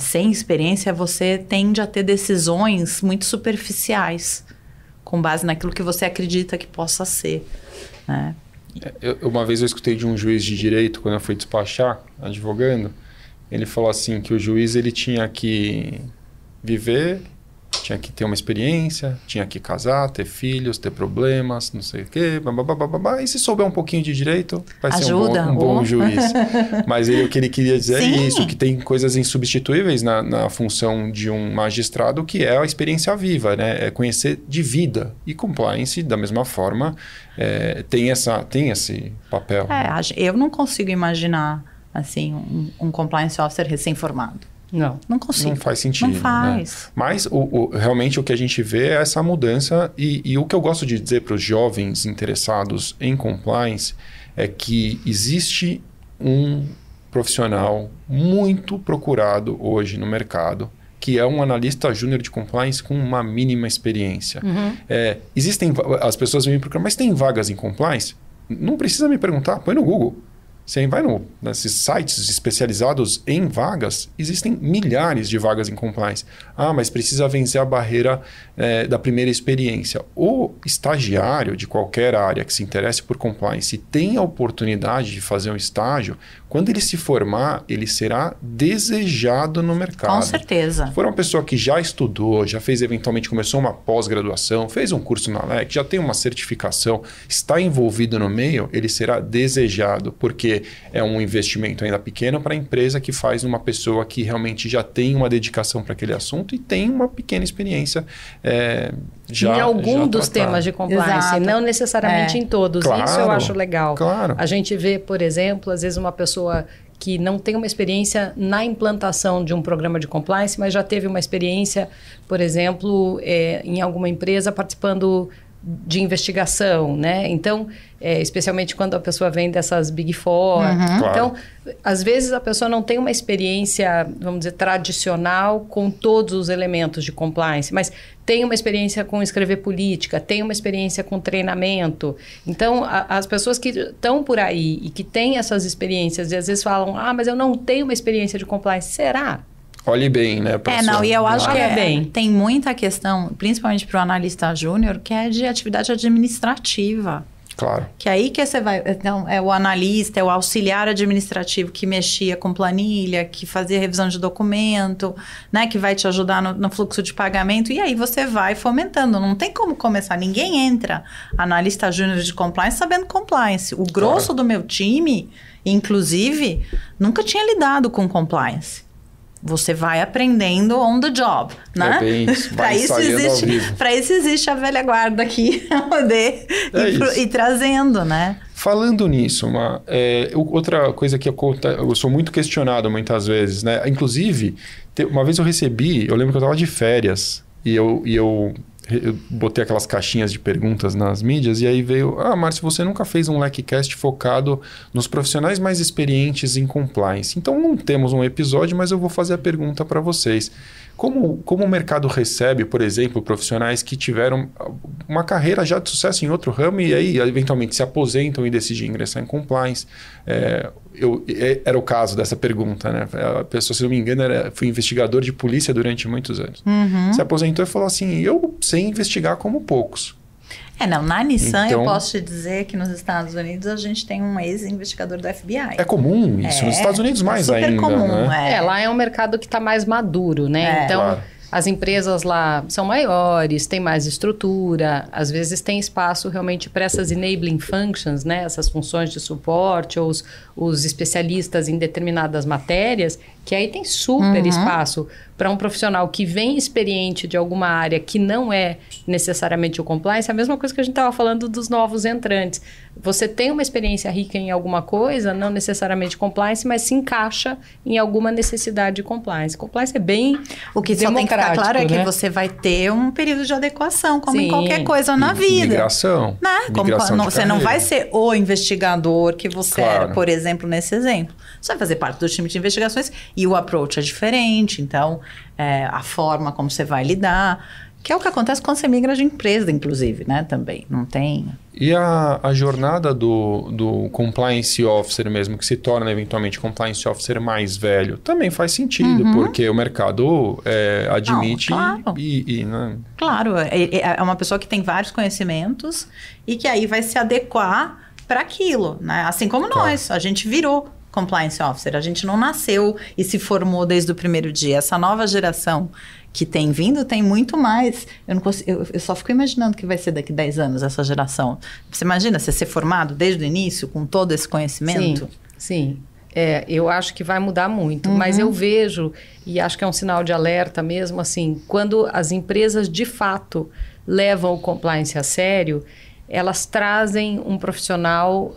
S2: sem experiência você tende a ter decisões muito superficiais, com base naquilo que você acredita que possa ser, né?
S1: Uma vez eu escutei de um juiz de direito, quando eu fui despachar, advogando, ele falou assim, que o juiz ele tinha que viver Tinha que ter uma experiência, tinha que casar, ter filhos, ter problemas, não sei o quê, babá. E se souber um pouquinho de direito, vai ser um bom juiz. Mas o que ele queria dizer é isso, que tem coisas insubstituíveis na função de um magistrado, que é a experiência viva, né? É conhecer de vida. E compliance, da mesma forma, tem esse papel.
S2: Eu não consigo imaginar assim, um compliance officer recém-formado. Não consigo.
S1: Não faz sentido.
S2: Não faz.
S1: Né? Mas realmente o que a gente vê é essa mudança. E o que eu gosto de dizer para os jovens interessados em compliance é que existe um profissional muito procurado hoje no mercado, que é um analista júnior de compliance com uma mínima experiência. As pessoas me procuram, mas tem vagas em compliance? Não precisa me perguntar, põe no Google. Você vai nesses sites especializados em vagas, existem milhares de vagas em compliance. Mas precisa vencer a barreira da primeira experiência. O estagiário de qualquer área que se interesse por compliance e tem a oportunidade de fazer um estágio, quando ele se formar, ele será desejado no mercado.
S2: Com certeza.
S1: Se for uma pessoa que já estudou, já fez eventualmente, começou uma pós-graduação, fez um curso na LEC, já tem uma certificação, está envolvido no meio, ele será desejado, porque é um investimento ainda pequeno para a empresa que faz uma pessoa que realmente já tem uma dedicação para aquele assunto e tem uma pequena experiência
S3: em algum dos temas de compliance, exato, não necessariamente em todos. Claro, isso eu acho legal.
S1: Claro.
S3: A gente vê, por exemplo, às vezes uma pessoa que não tem uma experiência na implantação de um programa de compliance, mas já teve uma experiência, por exemplo, em alguma empresa participando de investigação, né? Então, especialmente quando a pessoa vem dessas Big Four.
S1: Claro.
S3: Então, às vezes a pessoa não tem uma experiência, vamos dizer, tradicional com todos os elementos de compliance, mas tem uma experiência com escrever política, tem uma experiência com treinamento. Então, as pessoas que estão por aí e que têm essas experiências e às vezes falam, mas eu não tenho uma experiência de compliance, será?
S1: Olhe bem, né?
S2: E eu acho que tem muita questão, principalmente para o analista júnior, que é de atividade administrativa.
S1: Claro.
S2: Que aí que você vai... Então, é o analista, é o auxiliar administrativo que mexia com planilha, que fazia revisão de documento, né? Que vai te ajudar no fluxo de pagamento. E aí você vai fomentando. Não tem como começar. Ninguém entra analista júnior de compliance sabendo compliance. O grosso do meu time, inclusive, nunca tinha lidado com compliance. Você vai aprendendo on the job, né? Para isso existe a velha guarda aqui, poder ir trazendo, né?
S1: Falando nisso, outra coisa que eu sou muito questionado muitas vezes, né? Inclusive, uma vez eu lembro que eu estava de férias e eu botei aquelas caixinhas de perguntas nas mídias e aí veio, Márcio, você nunca fez um LECcast focado nos profissionais mais experientes em compliance. Então não temos um episódio, mas eu vou fazer a pergunta para vocês. Como o mercado recebe, por exemplo, profissionais que tiveram uma carreira já de sucesso em outro ramo e aí eventualmente se aposentam e decidem ingressar em compliance? Era o caso dessa pergunta, né? A pessoa, se não me engano, foi investigador de polícia durante muitos anos. Se aposentou e falou assim, eu sei investigar como poucos.
S2: Na Nissan eu posso te dizer que nos Estados Unidos a gente tem um ex-investigador do FBI.
S1: É comum isso, nos Estados Unidos mais ainda. É super comum,
S3: né? Lá é um mercado que está mais maduro, né? Então, claro, as empresas lá são maiores, têm mais estrutura, às vezes tem espaço realmente para essas enabling functions, né? Essas funções de suporte, ou os especialistas em determinadas matérias, que aí tem super espaço para um profissional que vem experiente de alguma área que não é necessariamente o compliance. A mesma coisa que a gente estava falando dos novos entrantes. Você tem uma experiência rica em alguma coisa, não necessariamente compliance, mas se encaixa em alguma necessidade de compliance. Compliance é bem
S2: O que só tem que ficar claro é que você vai ter um período de adequação, como em qualquer coisa na vida.
S1: Migração.
S2: Né? Você não vai ser o investigador que você era, por exemplo, nesse exemplo. Você vai fazer parte do time de investigações e o approach é diferente, então a forma como você vai lidar, que é o que acontece quando você migra de empresa, inclusive, né? Também, não tem...
S1: E a jornada do compliance officer mesmo, que se torna eventualmente compliance officer mais velho, também faz sentido, porque o mercado admite né?
S2: Claro, é uma pessoa que tem vários conhecimentos e que aí vai se adequar para aquilo, né? Assim como nós, a gente virou compliance officer, a gente não nasceu e se formou desde o primeiro dia. Essa nova geração que tem vindo, tem muito mais. Eu, não consigo, eu só fico imaginando que vai ser daqui 10 anos essa geração. Você imagina você ser formado desde o início com todo esse conhecimento?
S3: Sim. Eu acho que vai mudar muito, mas eu vejo, e acho que é um sinal de alerta mesmo, assim, quando as empresas de fato levam o compliance a sério, elas trazem um profissional,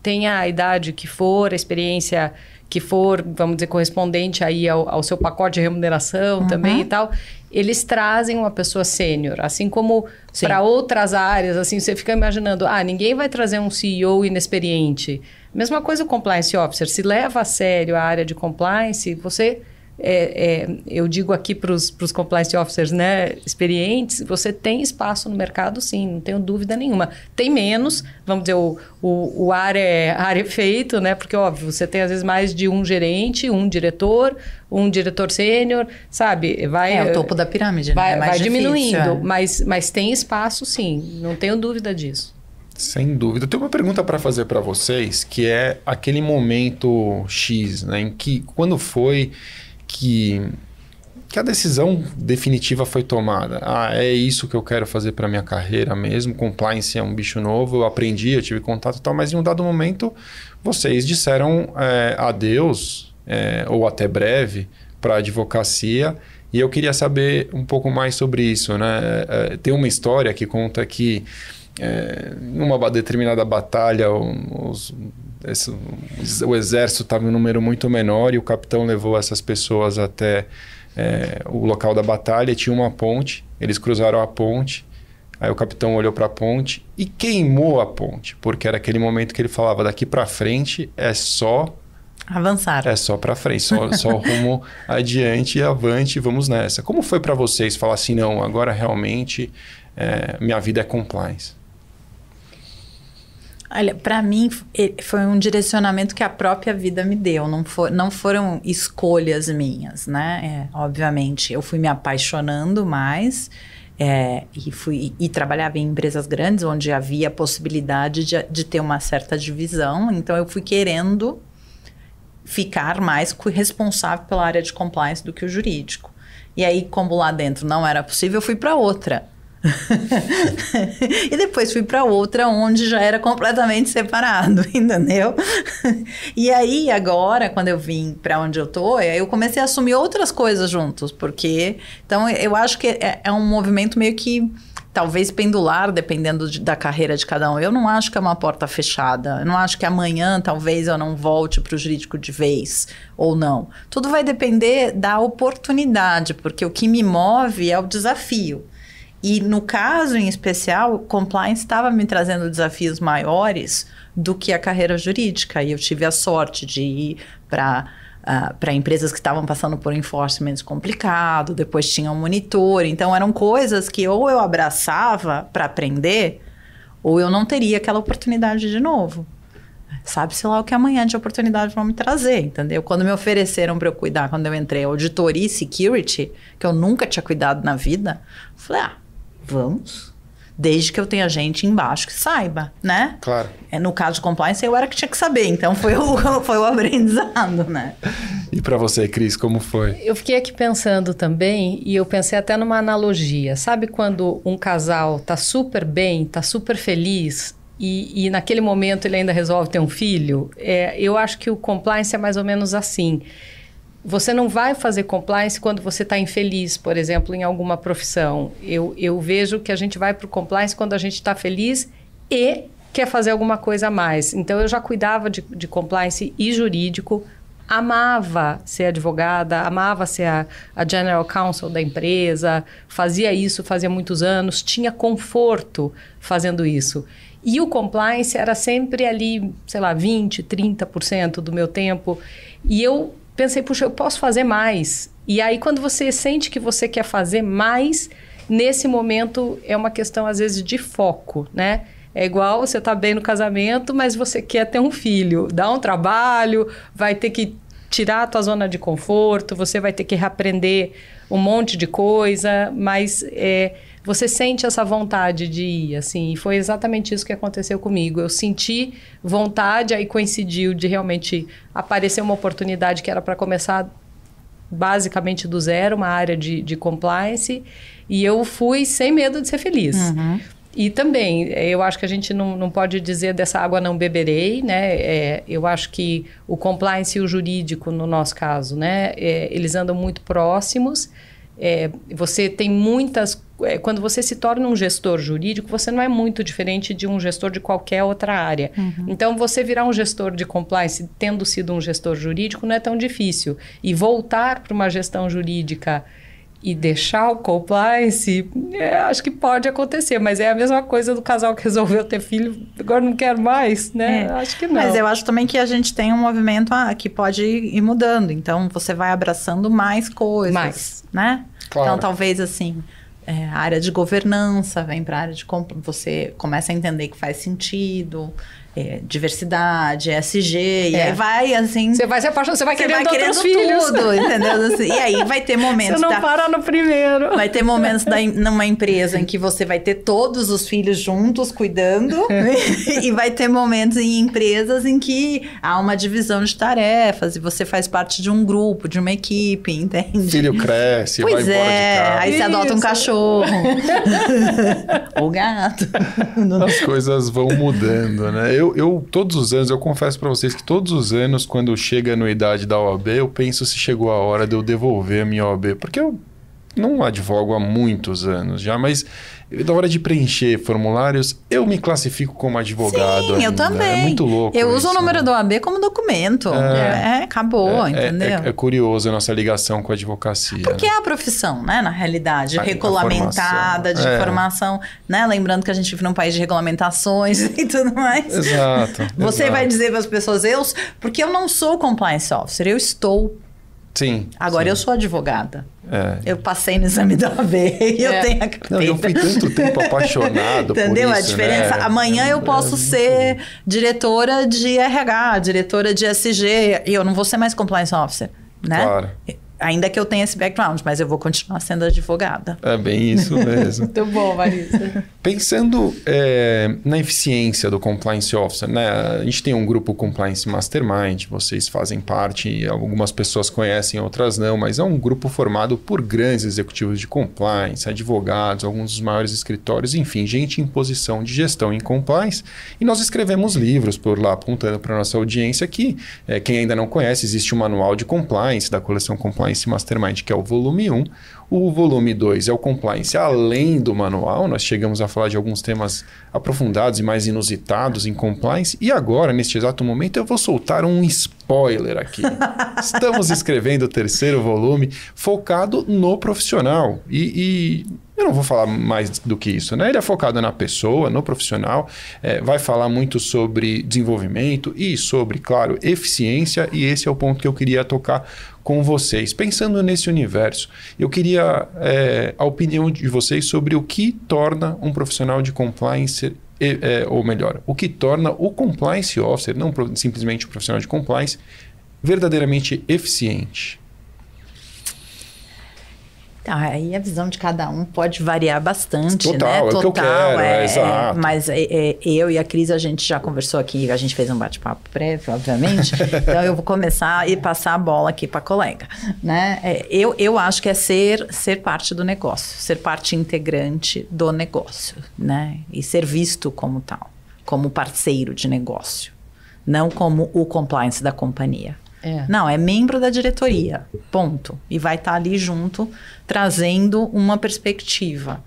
S3: tenha a idade que for, a experiência que for, vamos dizer, correspondente aí ao seu pacote de remuneração também e tal, eles trazem uma pessoa sênior, assim como para outras áreas, assim, você fica imaginando, ninguém vai trazer um CEO inexperiente. Mesma coisa o compliance officer, se leva a sério a área de compliance, você, eu digo aqui para os compliance officers, né, experientes, você tem espaço no mercado, sim, não tenho dúvida nenhuma. Tem menos, vamos dizer, o ar é feito, né, porque, óbvio, você tem às vezes mais de um gerente, um diretor sênior, sabe?
S2: É o topo da pirâmide,
S3: vai,
S2: né? É mais
S3: vai
S2: difícil,
S3: diminuindo, mas tem espaço, sim, não tenho dúvida disso.
S1: Sem dúvida. Eu tenho uma pergunta para fazer para vocês, que é aquele momento X, né, em que quando foi que a decisão definitiva foi tomada. É isso que eu quero fazer para minha carreira mesmo. Compliance é um bicho novo, eu aprendi, eu tive contato e tal, mas em um dado momento vocês disseram adeus ou até breve para a advocacia. E eu queria saber um pouco mais sobre isso, né? Tem uma história que conta que numa determinada batalha o exército estava em um número muito menor e o capitão levou essas pessoas até o local da batalha. Tinha uma ponte, eles cruzaram a ponte, aí o capitão olhou para a ponte e queimou a ponte, porque era aquele momento que ele falava, daqui para frente é só
S2: avançar.
S1: É só para frente, só rumo adiante e avante, vamos nessa. Como foi para vocês falar assim, não, agora realmente minha vida é compliance?
S2: Olha, para mim foi um direcionamento que a própria vida me deu, não foram escolhas minhas, né? Obviamente, eu fui me apaixonando mais e trabalhava em empresas grandes onde havia a possibilidade de ter uma certa divisão, então eu fui querendo ficar mais responsável pela área de compliance do que o jurídico. E aí, como lá dentro não era possível, eu fui para outra. E depois fui para outra onde já era completamente separado, entendeu? E aí agora, quando eu vim para onde eu tô, eu comecei a assumir outras coisas juntos, porque então eu acho que é um movimento meio que talvez pendular, dependendo da carreira de cada um. Eu não acho que é uma porta fechada, eu não acho que amanhã talvez eu não volte para o jurídico de vez ou não. Tudo vai depender da oportunidade, porque o que me move é o desafio. E no caso em especial, compliance estava me trazendo desafios maiores do que a carreira jurídica. E eu tive a sorte de ir para empresas que estavam passando por enforcement complicado, depois tinha um monitor. Então eram coisas que ou eu abraçava para aprender, ou eu não teria aquela oportunidade de novo. Sabe-se lá o que amanhã de oportunidade vão me trazer, entendeu? Quando me ofereceram para eu cuidar, quando eu entrei auditoria e security, que eu nunca tinha cuidado na vida, eu falei, vamos, desde que eu tenha gente embaixo que saiba, né?
S1: Claro.
S2: No caso de compliance, eu era que tinha que saber, então foi o aprendizado, né?
S1: E para você, Cris, como foi?
S3: Eu fiquei aqui pensando também, e eu pensei até numa analogia. Sabe quando um casal tá super bem, tá super feliz, e naquele momento ele ainda resolve ter um filho? Eu acho que o compliance é mais ou menos assim. Você não vai fazer compliance quando você está infeliz, por exemplo, em alguma profissão. Eu vejo que a gente vai para o compliance quando a gente está feliz e quer fazer alguma coisa a mais. Então, eu já cuidava de compliance e jurídico, amava ser advogada, amava ser a general counsel da empresa, fazia isso fazia muitos anos, tinha conforto fazendo isso. E o compliance era sempre ali, sei lá, 20%, 30% do meu tempo. E eu pensei, puxa, eu posso fazer mais. E aí, quando você sente que você quer fazer mais, nesse momento é uma questão, às vezes, de foco, né? É igual você tá bem no casamento, mas você quer ter um filho. Dá um trabalho, vai ter que tirar a tua zona de conforto, você vai ter que reaprender um monte de coisa, mas você sente essa vontade de ir, assim, e foi exatamente isso que aconteceu comigo. Eu senti vontade, aí coincidiu de realmente aparecer uma oportunidade que era para começar basicamente do zero, uma área de compliance, e eu fui sem medo de ser feliz. E também, eu acho que a gente não pode dizer dessa água não beberei, né? Eu acho que o compliance e o jurídico, no nosso caso, né? Eles andam muito próximos. Você tem muitas... quando você se torna um gestor jurídico, você não é muito diferente de um gestor de qualquer outra área. Então, você virar um gestor de compliance, tendo sido um gestor jurídico, não é tão difícil. E voltar para uma gestão jurídica e deixar o compliance, acho que pode acontecer, mas é a mesma coisa do casal que resolveu ter filho, agora não quer mais, né? Acho que não.
S2: Mas eu acho também que a gente tem um movimento que pode ir mudando, então você vai abraçando mais coisas, né?
S1: Claro.
S2: Então, talvez assim, a área de governança vem para a área de... você começa a entender que faz sentido... diversidade, ESG, e aí vai assim...
S3: Você vai se apaixonar, você vai querendo outros filhos.
S2: Tudo, entendeu? Assim, e aí vai ter momentos...
S3: Você não para no primeiro.
S2: Vai ter momentos numa empresa em que você vai ter todos os filhos juntos cuidando, e vai ter momentos em empresas em que há uma divisão de tarefas, e você faz parte de um grupo, de uma equipe, entende?
S1: Filho cresce,
S2: pois
S1: vai embora de casa.
S2: Aí você adota um cachorro. Ou gato.
S1: As coisas vão mudando, né? Eu todos os anos, eu confesso para vocês que todos os anos, quando chega a anuidade da OAB, eu penso se chegou a hora de eu devolver a minha OAB. Porque eu não advogo há muitos anos já, mas na hora de preencher formulários, eu me classifico como advogado.
S2: Sim,
S1: ainda.
S2: eu também.
S1: É muito louco
S2: eu uso
S1: isso,
S2: o número do OAB como documento. Acabou, entendeu?
S1: É curioso a nossa ligação com a advocacia.
S2: Porque é a profissão, né? Na realidade, regulamentada, de formação, né? Lembrando que a gente vive num país de regulamentações e tudo mais.
S1: Exato.
S2: Você vai dizer para as pessoas, porque eu não sou compliance officer, eu estou.
S1: Sim.
S2: Agora eu sou advogada. Eu passei no exame da OAB e eu tenho a carteira.
S1: Não, eu fui tanto tempo apaixonado
S2: entendeu
S1: por isso,
S2: a diferença?
S1: Né?
S2: Amanhã eu posso ser diretora de RH, diretora de SG, e eu não vou ser mais compliance officer, né?
S1: Claro.
S2: Ainda que eu tenha esse background, mas eu vou continuar sendo advogada.
S1: É bem isso mesmo.
S3: Muito bom, Marisa.
S1: Pensando na eficiência do Compliance Officer, né? A gente tem um grupo Compliance Mastermind, vocês fazem parte, algumas pessoas conhecem, outras não, mas é um grupo formado por grandes executivos de compliance, advogados, alguns dos maiores escritórios, enfim, gente em posição de gestão em compliance. E nós escrevemos livros por lá, apontando para a nossa audiência que, quem ainda não conhece, existe um manual de compliance da coleção Compliance Mastermind, que é o volume 1. O volume 2 é o compliance além do manual. Nós chegamos a falar de alguns temas aprofundados e mais inusitados em compliance. E agora, neste exato momento, eu vou soltar um spoiler aqui. Estamos escrevendo o terceiro volume focado no profissional. E eu não vou falar mais do que isso, né? Ele é focado na pessoa, no profissional, vai falar muito sobre desenvolvimento e sobre, claro, eficiência, e esse é o ponto que eu queria tocar com vocês. Pensando nesse universo, eu queria a opinião de vocês sobre o que torna um profissional de compliance, ou melhor, o que torna o compliance officer, não simplesmente o profissional de compliance, verdadeiramente eficiente.
S2: Aí a visão de cada um pode variar bastante,
S1: Total,
S2: né?
S1: É o que eu quero, exato.
S2: Mas eu e a Cris, a gente já conversou aqui, a gente fez um bate-papo prévio, obviamente. Então eu vou começar e passar a bola aqui para a colega, né? Eu acho que é ser parte do negócio, ser parte integrante do negócio, né? E ser visto como tal, como parceiro de negócio, não como o compliance da companhia. Não, é membro da diretoria, ponto. E vai estar ali junto, trazendo uma perspectiva,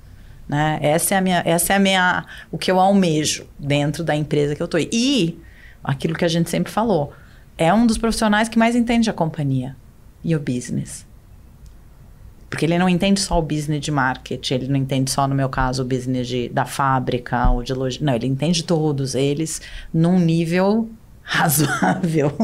S2: né? Essa é o que eu almejo dentro da empresa que eu estou. E aquilo que a gente sempre falou, é um dos profissionais que mais entende a companhia e o business. Porque ele não entende só o business de marketing, ele não entende só, no meu caso, o business da fábrica ou de logística. Não, ele entende todos eles num nível razoável,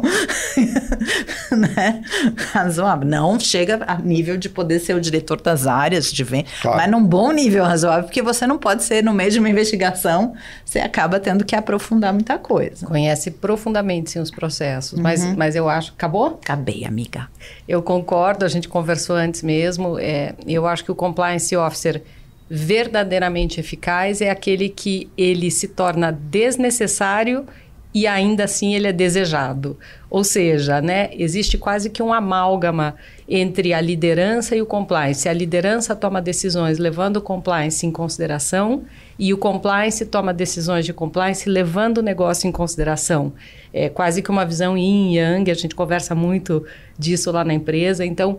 S2: né? Razoável. Não chega a nível de poder ser o diretor das áreas de venda, claro, mas num bom nível razoável, porque você não pode ser, no meio de uma investigação, você acaba tendo que aprofundar muita coisa.
S3: Conhece profundamente, sim, os processos, mas eu acho... Acabou?
S2: Acabei, amiga.
S3: Eu concordo, a gente conversou antes mesmo, eu acho que o Compliance Officer verdadeiramente eficaz é aquele que ele se torna desnecessário e ainda assim ele é desejado. Ou seja, né, existe quase que um amálgama entre a liderança e o compliance. A liderança toma decisões levando o compliance em consideração e o compliance toma decisões de compliance levando o negócio em consideração. É quase que uma visão yin e yang, a gente conversa muito disso lá na empresa. Então,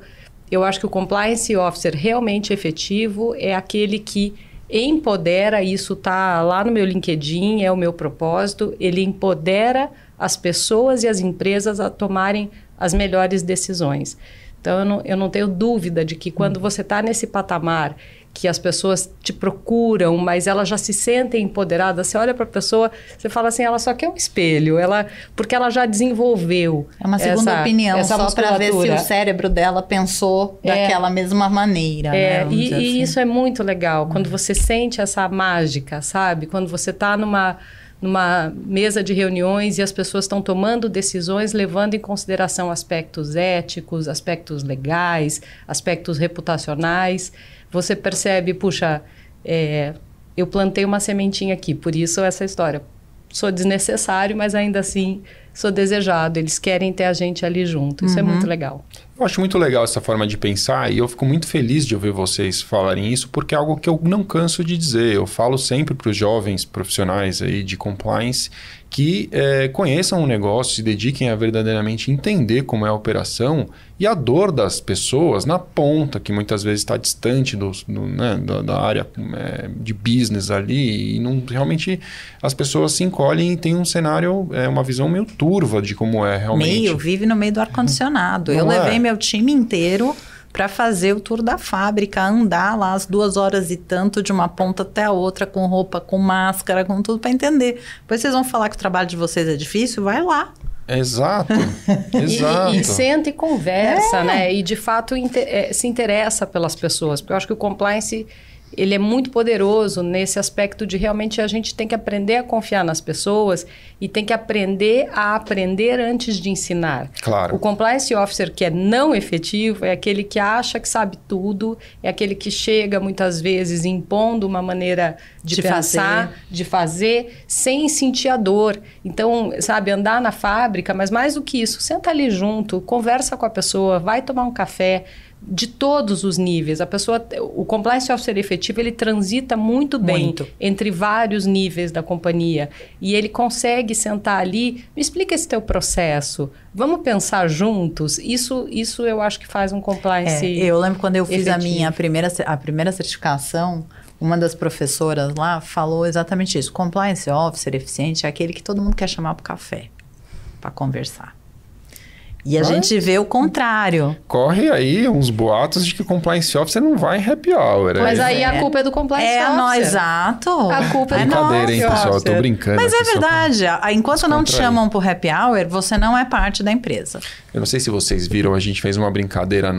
S3: eu acho que o compliance officer realmente efetivo é aquele que empodera, isso está lá no meu LinkedIn, é o meu propósito, ele empodera as pessoas e as empresas a tomarem as melhores decisões. Então, eu não tenho dúvida de que quando você está nesse patamar que as pessoas te procuram, mas elas já se sentem empoderadas, você olha para a pessoa, você fala assim, ela só quer um espelho, porque ela já desenvolveu
S2: uma segunda opinião, só para ver se o cérebro dela pensou daquela mesma maneira. Né?
S3: E
S2: assim.
S3: Isso é muito legal, quando você sente essa mágica, sabe? Quando você está numa mesa de reuniões e as pessoas estão tomando decisões levando em consideração aspectos éticos, aspectos legais, aspectos reputacionais. Você percebe, puxa, eu plantei uma sementinha aqui, por isso essa história. Sou desnecessário, mas ainda assim sou desejado. Eles querem ter a gente ali junto. Isso é muito legal.
S1: Eu acho muito legal essa forma de pensar e eu fico muito feliz de ouvir vocês falarem isso, porque é algo que eu não canso de dizer. Eu falo sempre para os jovens profissionais aí de compliance que conheçam o negócio, se dediquem a verdadeiramente entender como é a operação e a dor das pessoas na ponta, que muitas vezes está distante da área de business ali, e realmente as pessoas se encolhem e tem um cenário, uma visão meio turva de como é realmente.
S2: Vive no meio do ar-condicionado. Eu levei meu time inteiro para fazer o tour da fábrica, andar lá as 2 horas e tanto de uma ponta até a outra, com roupa, com máscara, com tudo para entender. Depois vocês vão falar que o trabalho de vocês é difícil, vai lá.
S1: Exato, exato.
S3: E senta e conversa, né? E de fato se interessa pelas pessoas, porque eu acho que o compliance ele é muito poderoso nesse aspecto de realmente a gente tem que aprender a confiar nas pessoas e tem que aprender a aprender antes de ensinar.
S1: Claro.
S3: O compliance officer que é não efetivo é aquele que acha que sabe tudo, é aquele que chega muitas vezes impondo uma maneira de pensar, de fazer, sem sentir a dor. Então, sabe, andar na fábrica, mas mais do que isso, senta ali junto, conversa com a pessoa, vai tomar um café, de todos os níveis. O compliance officer efetivo, ele transita muito bem entre vários níveis da companhia. E ele consegue sentar ali, me explica esse teu processo, vamos pensar juntos. Isso eu acho que faz um compliance
S2: eu lembro quando eu fiz
S3: efetivo.
S2: a primeira certificação, uma das professoras lá falou exatamente isso. Compliance officer eficiente é aquele que todo mundo quer chamar para o café, para conversar. E a gente vê o contrário.
S1: Corre aí uns boatos de que o compliance officer não vai em happy hour.
S3: Mas aí a culpa é do compliance officer.
S2: Exato.
S3: A culpa é do
S1: brincadeira, hein, pessoal? Eu tô brincando.
S2: Mas é verdade. Enquanto não te chamam pro happy hour, você não é parte da empresa.
S1: Eu não sei se vocês viram, a gente fez uma brincadeira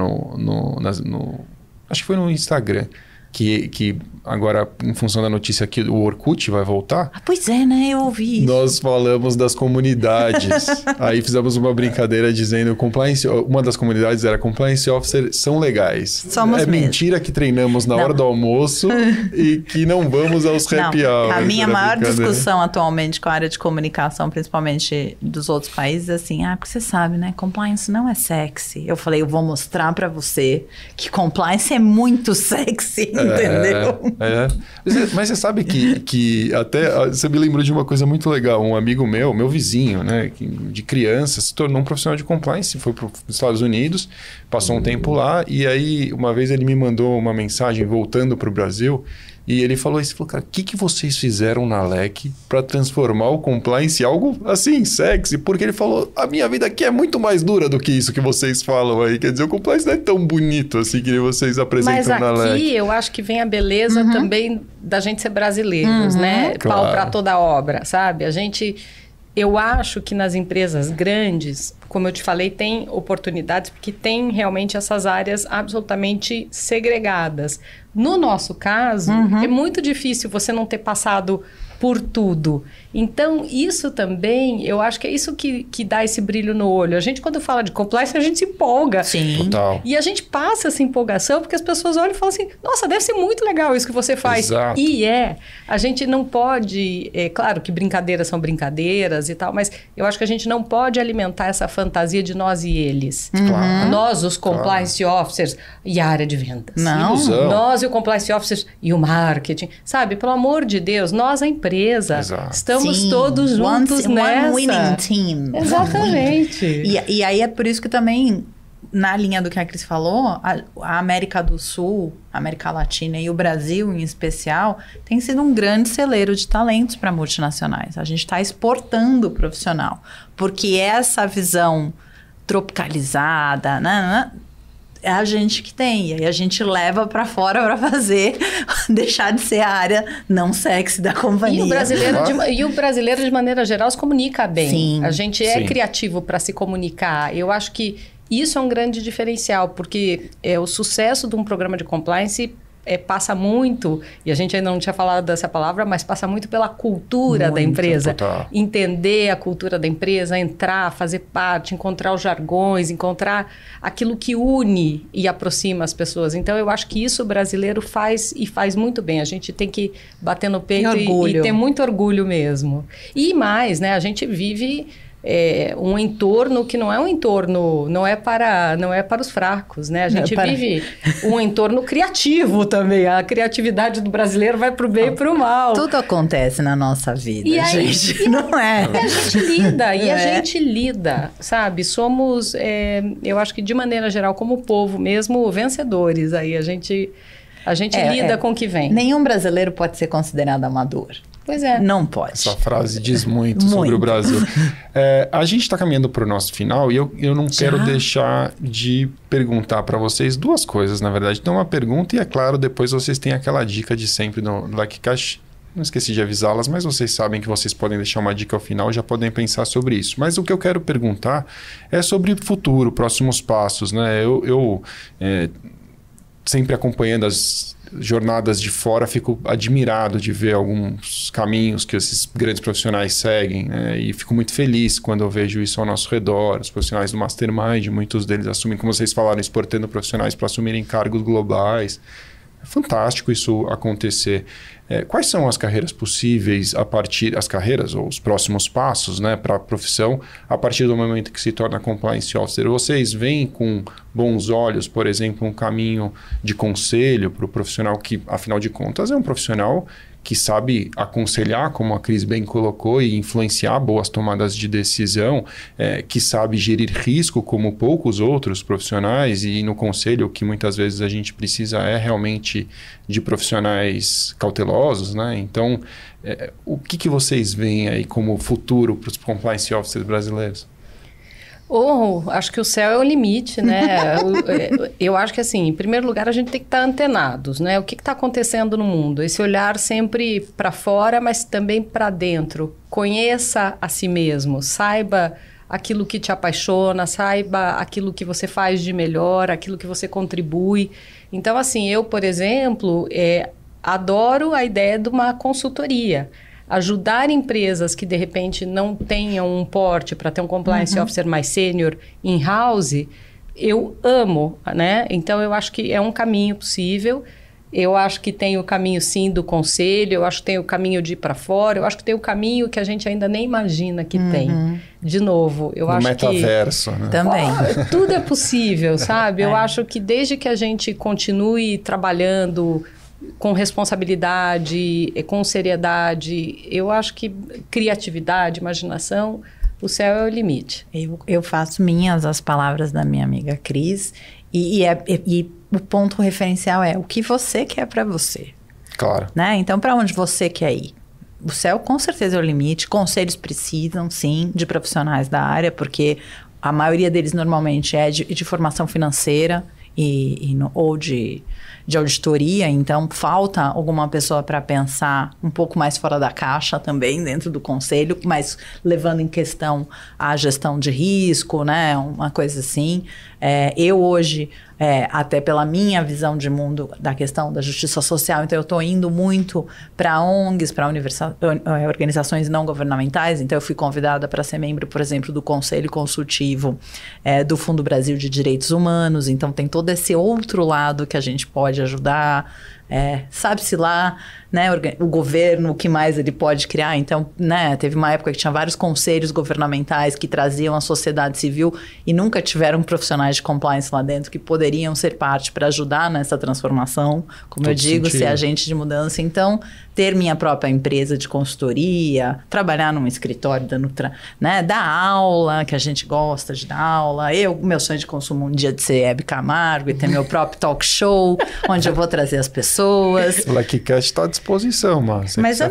S1: acho que foi no Instagram. Que agora, em função da notícia que o Orkut vai voltar...
S2: Pois é, né? Eu ouvi isso.
S1: Nós falamos das comunidades. Aí fizemos uma brincadeira dizendo... uma das comunidades era Compliance Officer são legais.
S2: Somos mesmo.
S1: Mentira que treinamos na hora do almoço e que não vamos aos happy hours.
S2: A minha maior discussão atualmente com a área de comunicação, principalmente dos outros países, é assim... porque você sabe, né? Compliance não é sexy. Eu falei, eu vou mostrar pra você que compliance é muito sexy. Entendeu?
S1: Mas você sabe que até você me lembrou de uma coisa muito legal. Um amigo meu vizinho, né, de criança, se tornou um profissional de compliance, foi para os Estados Unidos, passou um tempo lá e aí uma vez ele me mandou uma mensagem voltando para o Brasil e ele falou isso, cara, o que vocês fizeram na LEC para transformar o compliance em algo assim, sexy? Porque ele falou, a minha vida aqui é muito mais dura do que isso que vocês falam aí. Quer dizer, o compliance não é tão bonito assim que vocês apresentam na LEC.
S3: Mas aqui eu acho que vem a beleza também da gente ser brasileiros, né?
S1: Claro.
S3: Pau para toda obra, sabe? Eu acho que nas empresas grandes, como eu te falei, tem oportunidades, porque tem realmente essas áreas absolutamente segregadas. No nosso caso, é muito difícil você não ter passado por tudo. Então, isso também, eu acho que é isso que dá esse brilho no olho. A gente, quando fala de compliance, a gente se empolga.
S2: Sim.
S1: Total.
S3: E a gente passa essa empolgação porque as pessoas olham e falam assim, nossa, deve ser muito legal isso que você faz.
S1: Exato.
S3: E a gente não pode, claro que brincadeiras são brincadeiras e tal, mas eu acho que a gente não pode alimentar essa fantasia de nós e eles.
S1: Claro.
S3: Nós, os compliance officers e a área de vendas.
S2: Não.
S1: Ilusão.
S3: Nós e o compliance officers e o marketing. Sabe, pelo amor de Deus, nós, a empresa,
S1: Exato.
S3: estamos
S2: Sim,
S3: todos juntos nessa.
S2: One winning team.
S3: Exatamente.
S2: E aí é por isso que também, na linha do que a Cris falou, a América do Sul, a América Latina e o Brasil em especial, tem sido um grande celeiro de talentos para multinacionais. A gente está exportando o profissional, porque essa visão tropicalizada, né, é a gente que tem. E aí a gente leva para fora para fazer, deixar de ser a área não sexy da companhia.
S3: E o brasileiro, de maneira geral, se comunica bem.
S2: Sim.
S3: A gente é criativo para se comunicar. Eu acho que isso é um grande diferencial, porque o sucesso de um programa de compliance passa muito, e a gente ainda não tinha falado dessa palavra, mas passa muito pela cultura da empresa.
S1: Total.
S3: Entender a cultura da empresa, entrar, fazer parte, encontrar os jargões, encontrar aquilo que une e aproxima as pessoas. Então, eu acho que isso o brasileiro faz e faz muito bem. A gente tem que bater no peito e ter muito orgulho mesmo. E mais, né? A gente vive um entorno que não é um entorno, não é para os fracos, né? A gente vive um entorno criativo também. A criatividade do brasileiro vai pro bem e pro mal.
S2: Tudo acontece na nossa vida, gente. Não é?
S3: E a gente lida, a gente lida, sabe? Somos, eu acho que de maneira geral, como povo mesmo, vencedores. Aí a gente lida com o que vem.
S2: Nenhum brasileiro pode ser considerado amador.
S3: Pois é.
S2: Não pode.
S1: Essa frase diz muito sobre o Brasil. A gente está caminhando para o nosso final e eu não quero deixar de perguntar para vocês duas coisas, na verdade. Então, uma pergunta e, é claro, depois vocês têm aquela dica de sempre no LecCast. Não esqueci de avisá-las, mas vocês sabem que vocês podem deixar uma dica ao final e já podem pensar sobre isso. Mas o que eu quero perguntar é sobre futuro, próximos passos, né? Eu sempre acompanhando as jornadas de fora, fico admirado de ver alguns caminhos que esses grandes profissionais seguem, né? E fico muito feliz quando eu vejo isso ao nosso redor. Os profissionais do Mastermind, muitos deles assumem, como vocês falaram, exportando profissionais para assumirem cargos globais. É fantástico isso acontecer. Quais são as carreiras possíveis as carreiras ou os próximos passos, né, para a profissão a partir do momento que se torna compliance officer? Vocês veem com bons olhos, por exemplo, um caminho de conselho para o profissional que, afinal de contas, é um profissional que sabe aconselhar, como a Cris bem colocou, e influenciar boas tomadas de decisão, que sabe gerir risco como poucos outros profissionais, e no conselho o que muitas vezes a gente precisa é realmente de profissionais cautelosos, né? Então, o que vocês veem aí como futuro para os compliance officers brasileiros?
S3: Acho que o céu é o limite, né? Eu acho que, assim, em primeiro lugar, a gente tem que estar antenados, né? O que está acontecendo no mundo? Esse olhar sempre para fora, mas também para dentro. Conheça a si mesmo, saiba aquilo que te apaixona, saiba aquilo que você faz de melhor, aquilo que você contribui. Então, assim, eu, por exemplo, adoro a ideia de uma consultoria. Ajudar empresas que, de repente, não tenham um porte para ter um compliance officer mais sênior in-house, eu amo, né? Então, eu acho que é um caminho possível. Eu acho que tem o caminho, sim, do conselho. Eu acho que tem o caminho de ir para fora. Eu acho que tem o caminho que a gente ainda nem imagina que tem. De novo, eu acho que...
S1: metaverso, né?
S2: Também.
S3: Tudo é possível, sabe? Eu acho que desde que a gente continue trabalhando com responsabilidade, com seriedade, eu acho que criatividade, imaginação, o céu é o limite.
S2: Eu faço minhas as palavras da minha amiga Cris e o ponto referencial é o que você quer para você.
S1: Claro.
S2: Né? Então, para onde você quer ir? O céu com certeza é o limite. Conselhos precisam, sim, de profissionais da área, porque a maioria deles normalmente é de formação financeira ou de auditoria, então falta alguma pessoa para pensar um pouco mais fora da caixa também dentro do conselho, mas levando em questão a gestão de risco, né, uma coisa assim. Eu hoje, até pela minha visão de mundo da questão da justiça social, então eu estou indo muito para ONGs, para organizações não governamentais. Então eu fui convidada para ser membro, por exemplo, do Conselho Consultivo do Fundo Brasil de Direitos Humanos. Então tem todo esse outro lado que a gente pode ajudar. Sabe-se lá, né, o governo, o que mais ele pode criar. Então, né, teve uma época que tinha vários conselhos governamentais que traziam a sociedade civil e nunca tiveram profissionais de compliance lá dentro que poderiam ser parte para ajudar nessa transformação, como eu digo, ser agente de mudança. Então, ter minha própria empresa de consultoria, trabalhar num escritório, dar aula, que a gente gosta de dar aula. Meu sonho de consumo um dia de ser Hebe Camargo e ter meu próprio talk show, onde eu vou trazer as pessoas.
S1: O LecCast está à disposição, Márcia.
S2: Mas eu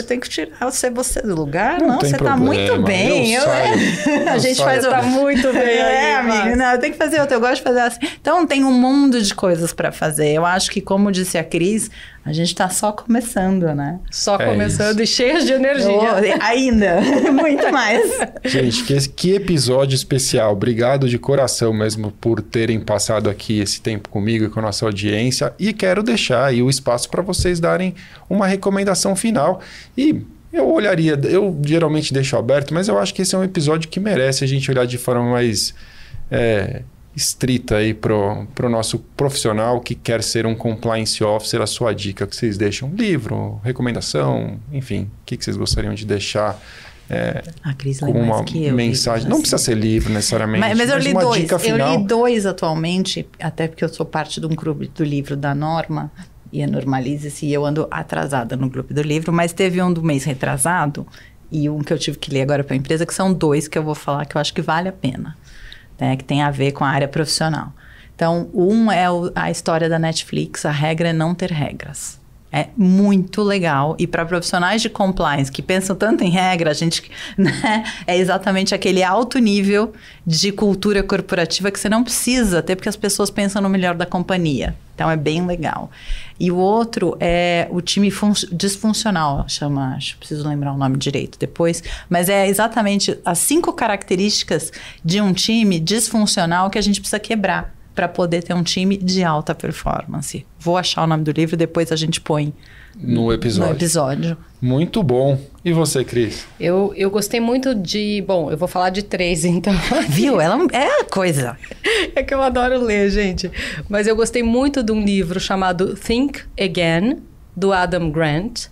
S2: tenho que tirar você do lugar. Não, você está muito bem. A gente faz
S3: Tá muito bem aí,
S2: amiga. Não, eu tenho que fazer eu gosto de fazer assim. Então, tem um mundo de coisas para fazer. Eu acho que, como disse a Cris, a gente está só começando, né?
S3: Só começando e cheias de energia.
S2: Ainda, muito mais.
S1: Gente, que episódio especial. Obrigado de coração mesmo por terem passado aqui esse tempo comigo e com a nossa audiência. E quero deixar aí o espaço para vocês darem uma recomendação final. E eu geralmente deixo aberto, mas eu acho que esse é um episódio que merece a gente olhar de forma mais estrita aí pro nosso profissional que quer ser um compliance officer. A sua dica que vocês deixam, livro, recomendação, enfim, o que vocês gostariam de deixar
S2: a Cris
S1: como uma mensagem? Livro, não precisa ser livro necessariamente, mas eu li
S2: uma
S1: dica final.
S2: Eu li 2 atualmente, até porque eu sou parte de um clube do livro da Norma e a Normalize-se, e eu ando atrasada no clube do livro, mas teve um do mês retrasado e um que eu tive que ler agora para a empresa, que são 2 que eu vou falar que eu acho que vale a pena, né, que tem a ver com a área profissional. Então, um é a história da Netflix, A Regra é Não Ter Regras. É muito legal. E para profissionais de compliance que pensam tanto em regra, a gente, né, é exatamente aquele alto nível de cultura corporativa que você não precisa ter, porque as pessoas pensam no melhor da companhia. Então, é bem legal. E o outro é o time disfuncional, chama, acho que preciso lembrar o nome direito depois, mas é exatamente as 5 características de um time disfuncional que a gente precisa quebrar para poder ter um time de alta performance. Vou achar o nome do livro, depois a gente põe no episódio.
S1: Muito bom. E você, Cris?
S3: Eu gostei muito de... Bom, eu vou falar de 3, então.
S2: Viu? Ela é a coisa.
S3: É que eu adoro ler, gente. Mas eu gostei muito de um livro chamado Think Again, do Adam Grant.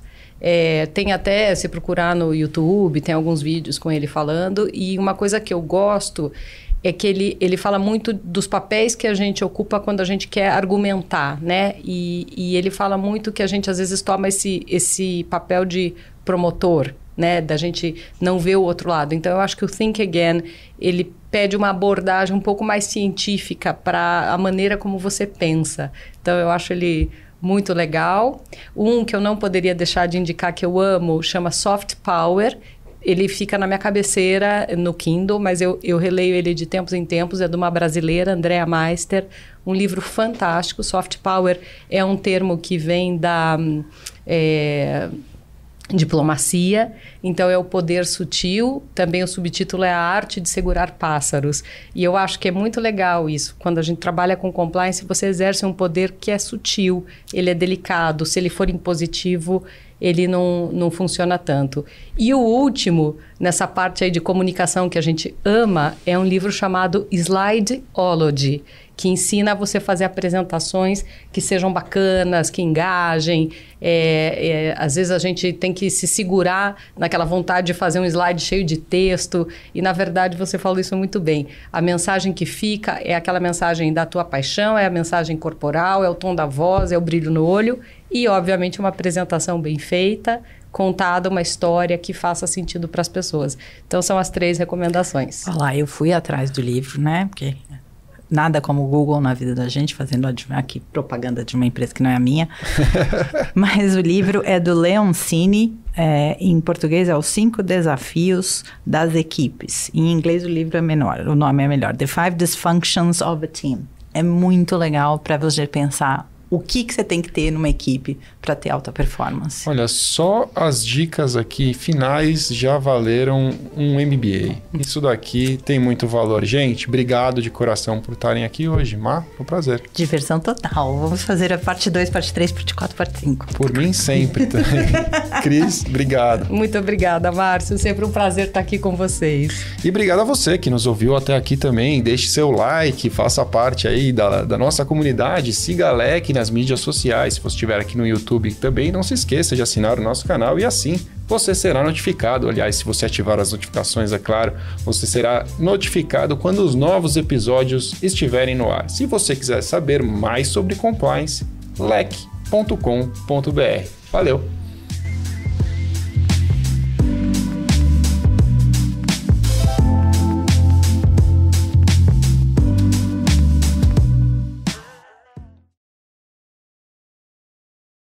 S3: Tem até, se procurar no YouTube, tem alguns vídeos com ele falando. E uma coisa que eu gosto é que ele fala muito dos papéis que a gente ocupa quando a gente quer argumentar, né? E ele fala muito que a gente, às vezes, toma esse papel de promotor, né? Da gente não ver o outro lado. Então, eu acho que o Think Again, ele pede uma abordagem um pouco mais científica para a maneira como você pensa. Então, eu acho ele muito legal. Um que eu não poderia deixar de indicar, que eu amo, chama Soft Power. Ele fica na minha cabeceira no Kindle, mas eu releio ele de tempos em tempos. É de uma brasileira, Andrea Meister. Um livro fantástico. Soft Power é um termo que vem da diplomacia. Então, é o poder sutil. Também o subtítulo é A Arte de Segurar Pássaros. E eu acho que é muito legal isso. Quando a gente trabalha com compliance, você exerce um poder que é sutil. Ele é delicado. Se ele for impositivo, ele não funciona tanto. E o último, nessa parte aí de comunicação que a gente ama, é um livro chamado Slideology, que ensina você a fazer apresentações que sejam bacanas, que engajem. Às vezes a gente tem que se segurar naquela vontade de fazer um slide cheio de texto, e na verdade você falou isso muito bem. A mensagem que fica é aquela mensagem da tua paixão, é a mensagem corporal, é o tom da voz, é o brilho no olho, e obviamente uma apresentação bem feita, contada, uma história que faça sentido para as pessoas. Então são as 3 recomendações.
S2: Olha lá, eu fui atrás do livro, né? Porque nada como o Google na vida da gente, fazendo aqui propaganda de uma empresa que não é a minha. Mas o livro é do Leoncini, em português é Os 5 Desafios das Equipes. Em inglês o livro é menor, o nome é melhor. The 5 Dysfunctions of a Team. É muito legal para você pensar o que você tem que ter numa equipe para ter alta performance.
S1: Olha, só as dicas aqui finais já valeram um MBA. Isso daqui tem muito valor. Gente, obrigado de coração por estarem aqui hoje. Má, foi um prazer.
S2: Diversão total. Vamos fazer a parte 2, parte 3, parte 4, parte 5.
S1: Por mim sempre também. Cris, obrigado.
S3: Muito obrigada, Márcio. Sempre um prazer estar aqui com vocês.
S1: E obrigado a você que nos ouviu até aqui também. Deixe seu like, faça parte aí da nossa comunidade. Siga a LEC nas mídias sociais. Se você estiver aqui no YouTube também, não se esqueça de assinar o nosso canal e assim você será notificado. Aliás, se você ativar as notificações, é claro, você será notificado quando os novos episódios estiverem no ar. Se você quiser saber mais sobre compliance, lec.com.br. Valeu!